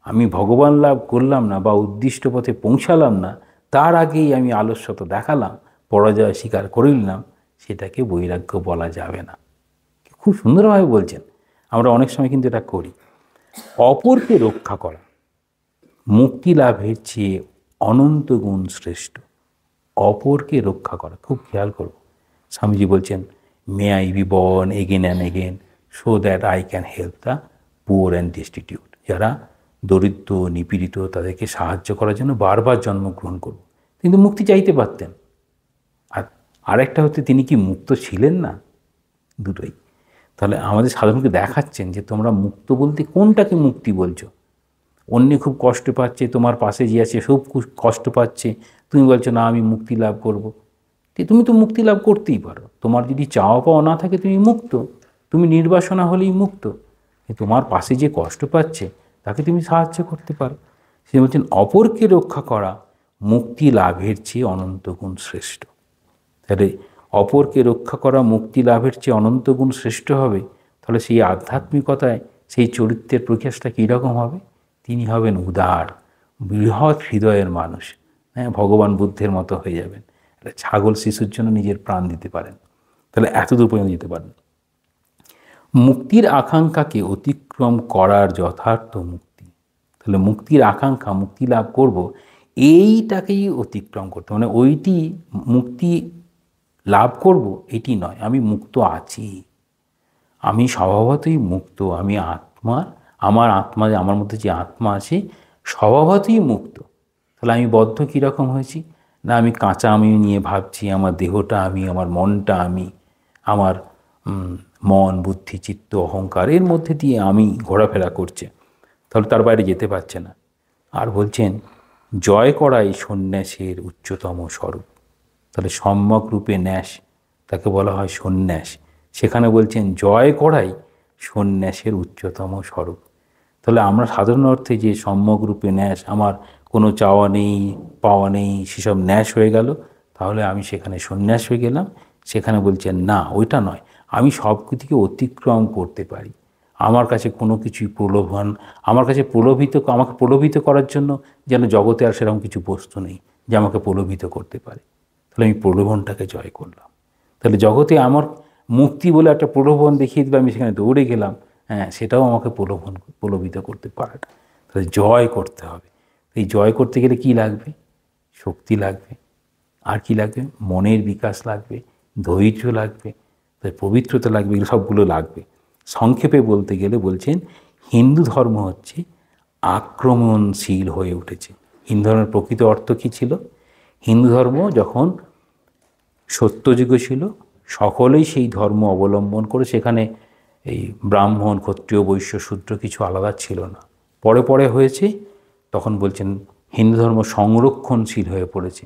আমি ভগবান লাভ করলাম না বা উদ্দিষ্ট পথে পৌঁছালাম না, তার আগেই আমি আলস্যতা দেখালাম, পরাজয় স্বীকার করে নিলাম, সেটাকে বৈরাগ্য বলা যাবে না। খুব সুন্দরভাবে বলছেন। আমরা অনেক সময় কিন্তু এটা করি। অপরকে রক্ষা করা মুক্তি লাভের চেয়ে অনন্ত গুণ শ্রেষ্ঠ। অপরকে রক্ষা করা, খুব খেয়াল করব। স্বামীজি বলছেন, may I be born again and again so that I can help the poor and destitute. যারা দরিদ্র নিপীড়িত তাদেরকে সাহায্য করার জন্য বারবার জন্মগ্রহণ করব। কিন্তু মুক্তি চাইতে পারতেন। আর আরেকটা হচ্ছে তিনি কি মুক্ত ছিলেন না? দুটোই। তাহলে আমাদের সাধারণকে দেখাচ্ছেন যে তোমরা মুক্ত বলতে কোনটাকে মুক্তি বলছো? অন্য খুব কষ্ট পাচ্ছে, তোমার পাশে যে আছে খুব কষ্ট পাচ্ছে, তুমি বলছো না আমি মুক্তি লাভ করব। তুমি তো মুক্তি লাভ করতেই পারো। তোমার যদি চাওয়া পাওয়া না থাকে তুমি মুক্ত, তুমি নির্বাসনা হলেই মুক্ত। তোমার পাশে যে কষ্ট পাচ্ছে তাকে তুমি সাহায্য করতে পারো। সে বলছেন অপরকে রক্ষা করা মুক্তি লাভের চেয়ে অনন্ত গুণ শ্রেষ্ঠ। তাহলে অপরকে রক্ষা করা মুক্তি লাভের চেয়ে অনন্ত গুণ শ্রেষ্ঠ হবে। তাহলে সেই আধ্যাত্মিকতায় সেই চরিত্রের প্রকাশটা কীরকম হবে? তিনি হবেন উদার, বৃহৎ হৃদয়ের মানুষ। হ্যাঁ, ভগবান বুদ্ধের মতো হয়ে যাবেন। একটা ছাগল শিশুর জন্য নিজের প্রাণ দিতে পারেন। তাহলে এতদূর পর্যন্ত যেতে পারেন। মুক্তির আকাঙ্ক্ষাকে অতিক্রম করার যথার্থ মুক্তি। তাহলে মুক্তির আকাঙ্ক্ষা, মুক্তি লাভ করব, এইটাকেই অতিক্রম করতে, মানে ওইটি মুক্তি লাভ করব এটি নয়। আমি মুক্ত আছি, আমি স্বভাবতই মুক্ত, আমি আত্মা, আমার আত্মা, আমার মধ্যে যে আত্মা আছে স্বভাবতই মুক্ত। তাহলে আমি বদ্ধ কীরকম হয়েছি না, আমি কাঁচা আমি নিয়ে ভাবছি, আমার দেহটা আমি, আমার মনটা আমি, আমার মন বুদ্ধি চিত্ত অহংকার এর মধ্যে দিয়ে আমি ঘোরাফেরা করছে। তাহলে তার বাইরে যেতে পারছে না। আর বলছেন জয় করাই সন্ন্যাসের উচ্চতম স্বরূপ। তাহলে সম্যক রূপে ন্যাস, তাকে বলা হয় সন্ন্যাস। সেখানে বলছেন জয় করাই সন্ন্যাসের উচ্চতম স্বরূপ। তাহলে আমরা সাধারণ অর্থে যে সম্যক রূপে ন্যাস, আমার কোনো চাওয়া নেই পাওয়া নেই, সেসব ন্যাস হয়ে গেল, তাহলে আমি সেখানে সন্ন্যাস হয়ে গেলাম। সেখানে বলছেন না, ওইটা নয়, আমি সব কিছুকে অতিক্রম করতে পারি। আমার কাছে কোনো কিছুই প্রলোভন, আমার কাছে আমাকে প্রলোভিত করার জন্য যেন জগতে আর সেরকম কিছু বস্তু নেই যে আমাকে প্রলোভিত করতে পারে। তাহলে আমি প্রলোভনটাকে জয় করলাম। তাহলে জগতে আমার মুক্তি বলে একটা প্রলোভন দেখিয়ে দিল, আমি সেখানে দৌড়ে গেলাম, হ্যাঁ, সেটাও আমাকে প্রলোভিত করতে পারে না। তাহলে জয় করতে হবে। এই জয় করতে গেলে কি লাগবে? শক্তি লাগবে, আর কি লাগবে? মনের বিকাশ লাগবে, ধৈর্য লাগবে, তাই পবিত্রতা লাগবে, এগুলো সবগুলো লাগবে। সংক্ষেপে বলতে গেলে বলছেন হিন্দু ধর্ম হচ্ছে আক্রমণশীল হয়ে উঠেছে। হিন্দু ধর্মের প্রকৃত অর্থ কী ছিল? হিন্দু ধর্ম যখন সত্যযুগ ছিল, সকলেই সেই ধর্ম অবলম্বন করে, সেখানে এই ব্রাহ্মণ, ক্ষত্রিয়, বৈশ্য, শূদ্র কিছু আলাদা ছিল না। পরে পরে হয়েছে, তখন বলছেন হিন্দু ধর্ম সংরক্ষণশীল হয়ে পড়েছে,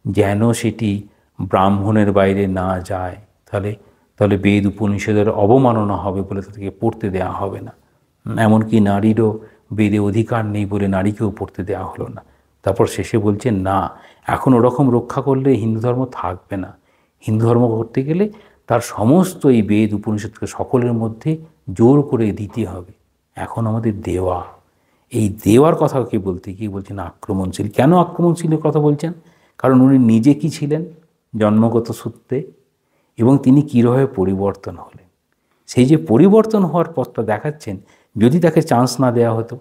যেন সেটি ব্রাহ্মণের বাইরে না যায়, তাহলে বেদ উপনিষদের অবমাননা হবে বলে তাদেরকে পড়তে দেওয়া হবে না। এমনকি নারীরও বেদে অধিকার নেই বলে নারীকেও পড়তে দেওয়া হলো না। তারপর শেষে বলছেন না, এখন ওরকম রক্ষা করলে হিন্দু ধর্ম থাকবে না। হিন্দু ধর্ম করতে গেলে তার সমস্ত এই বেদ উপনিষদকে সকলের মধ্যে জোর করে দিতে হবে। এখন আমাদের দেওয়া, এই দেওয়ার কথা কি বলতে গিয়ে বলছেন আক্রমণশীল। কেন আক্রমণশীলের কথা বলছেন? কারণ উনি নিজে কি ছিলেন জন্মগত সূত্রে, এবং তিনি কীভাবে পরিবর্তন হলেন, সেই যে পরিবর্তন হওয়ার পথটা দেখাচ্ছেন। যদি তাকে চান্স না দেওয়া হতো,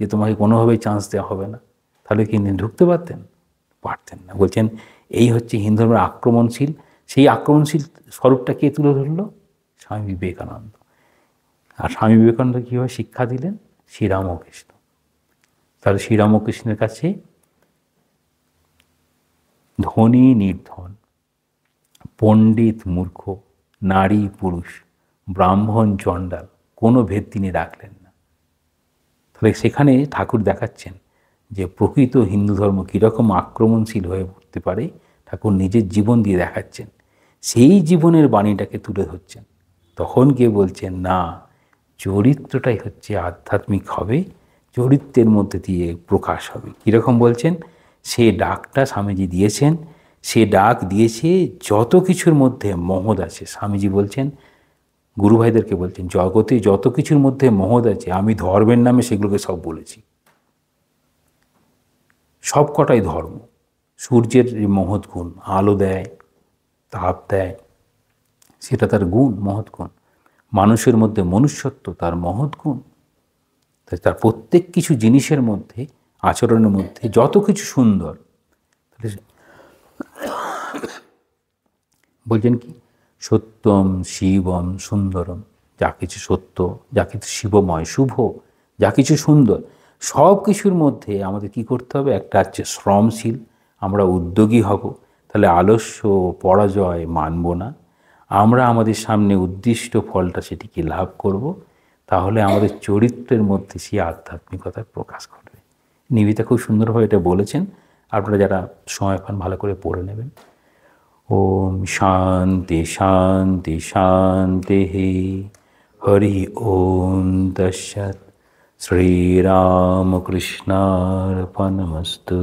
যে তোমাকে কোনোভাবেই চান্স দেওয়া হবে না, তাহলে কি ঢুকতে পারতেন না। বলছেন এই হচ্ছে হিন্দু ধর্মের আক্রমণশীল। সেই আক্রমণশীল স্বরূপটা কে তুলে ধরল? স্বামী বিবেকানন্দ। আর স্বামী বিবেকানন্দ কীভাবে শিক্ষা দিলেন? শ্রীরামকৃষ্ণ। তাহলে শ্রীরামকৃষ্ণের কাছে ধনী নির্ধন, পণ্ডিত মূর্খ, নারী পুরুষ, ব্রাহ্মণ চণ্ডাল, কোনো ভেদ তিনি রাখলেন না। তাহলে সেখানে ঠাকুর দেখাচ্ছেন যে প্রকৃত হিন্দু ধর্ম কীরকম আক্রমণশীল হয়ে উঠতে পারে। ঠাকুর নিজের জীবন দিয়ে দেখাচ্ছেন, সেই জীবনের বাণীটাকে তুলে ধরছেন। তখন গিয়ে বলছেন না, চরিত্রটাই হচ্ছে আধ্যাত্মিক হবে, চরিত্রের মধ্যে দিয়ে প্রকাশ হবে। কীরকম বলছেন? সে ডাকটা স্বামীজি দিয়েছেন, সে ডাক দিয়েছে যত কিছুর মধ্যে মহৎ আছে। স্বামীজি বলছেন, গুরু ভাইদেরকে বলছেন, জগতে যত কিছুর মধ্যে মহৎ আছে, আমি ধর্মের নামে সেগুলোকে সব বলেছি। সব কটাই ধর্ম। সূর্যের মহৎ গুণ, আলো দেয়, তাপ দেয়, সেটা তার গুণ, মহৎ গুণ। মানুষের মধ্যে মনুষ্যত্ব তার মহৎ গুণ। তাই তার প্রত্যেক কিছু জিনিসের মধ্যে, আচরণের মধ্যে যত কিছু সুন্দর, তাহলে বলছেন কি? সত্যম শিবম সুন্দরম। যা কিছু সত্য, যা কিছু শিবময়, শুভ, যা কিছু সুন্দর, সব কিছুর মধ্যে আমাদের কি করতে হবে? একটা হচ্ছে শ্রমশীল, আমরা উদ্যোগী হব। তাহলে আলস্য, পরাজয় মানব না। আমরা আমাদের সামনে উদ্দিষ্ট ফলটা সেটিকে লাভ করব। তাহলে আমাদের চরিত্রের মধ্যে সেই আধ্যাত্মিকতার প্রকাশ ঘটবে। নিবেদিতা খুব সুন্দরভাবে এটা বলেছেন। আপনারা যারা সময় পান ভালো করে পড়ে নেবেন। ওম শান্তি শান্তি শান্তি। হরি ওম তৎসৎ। শ্রীরামকৃষ্ণার্পণমস্তু।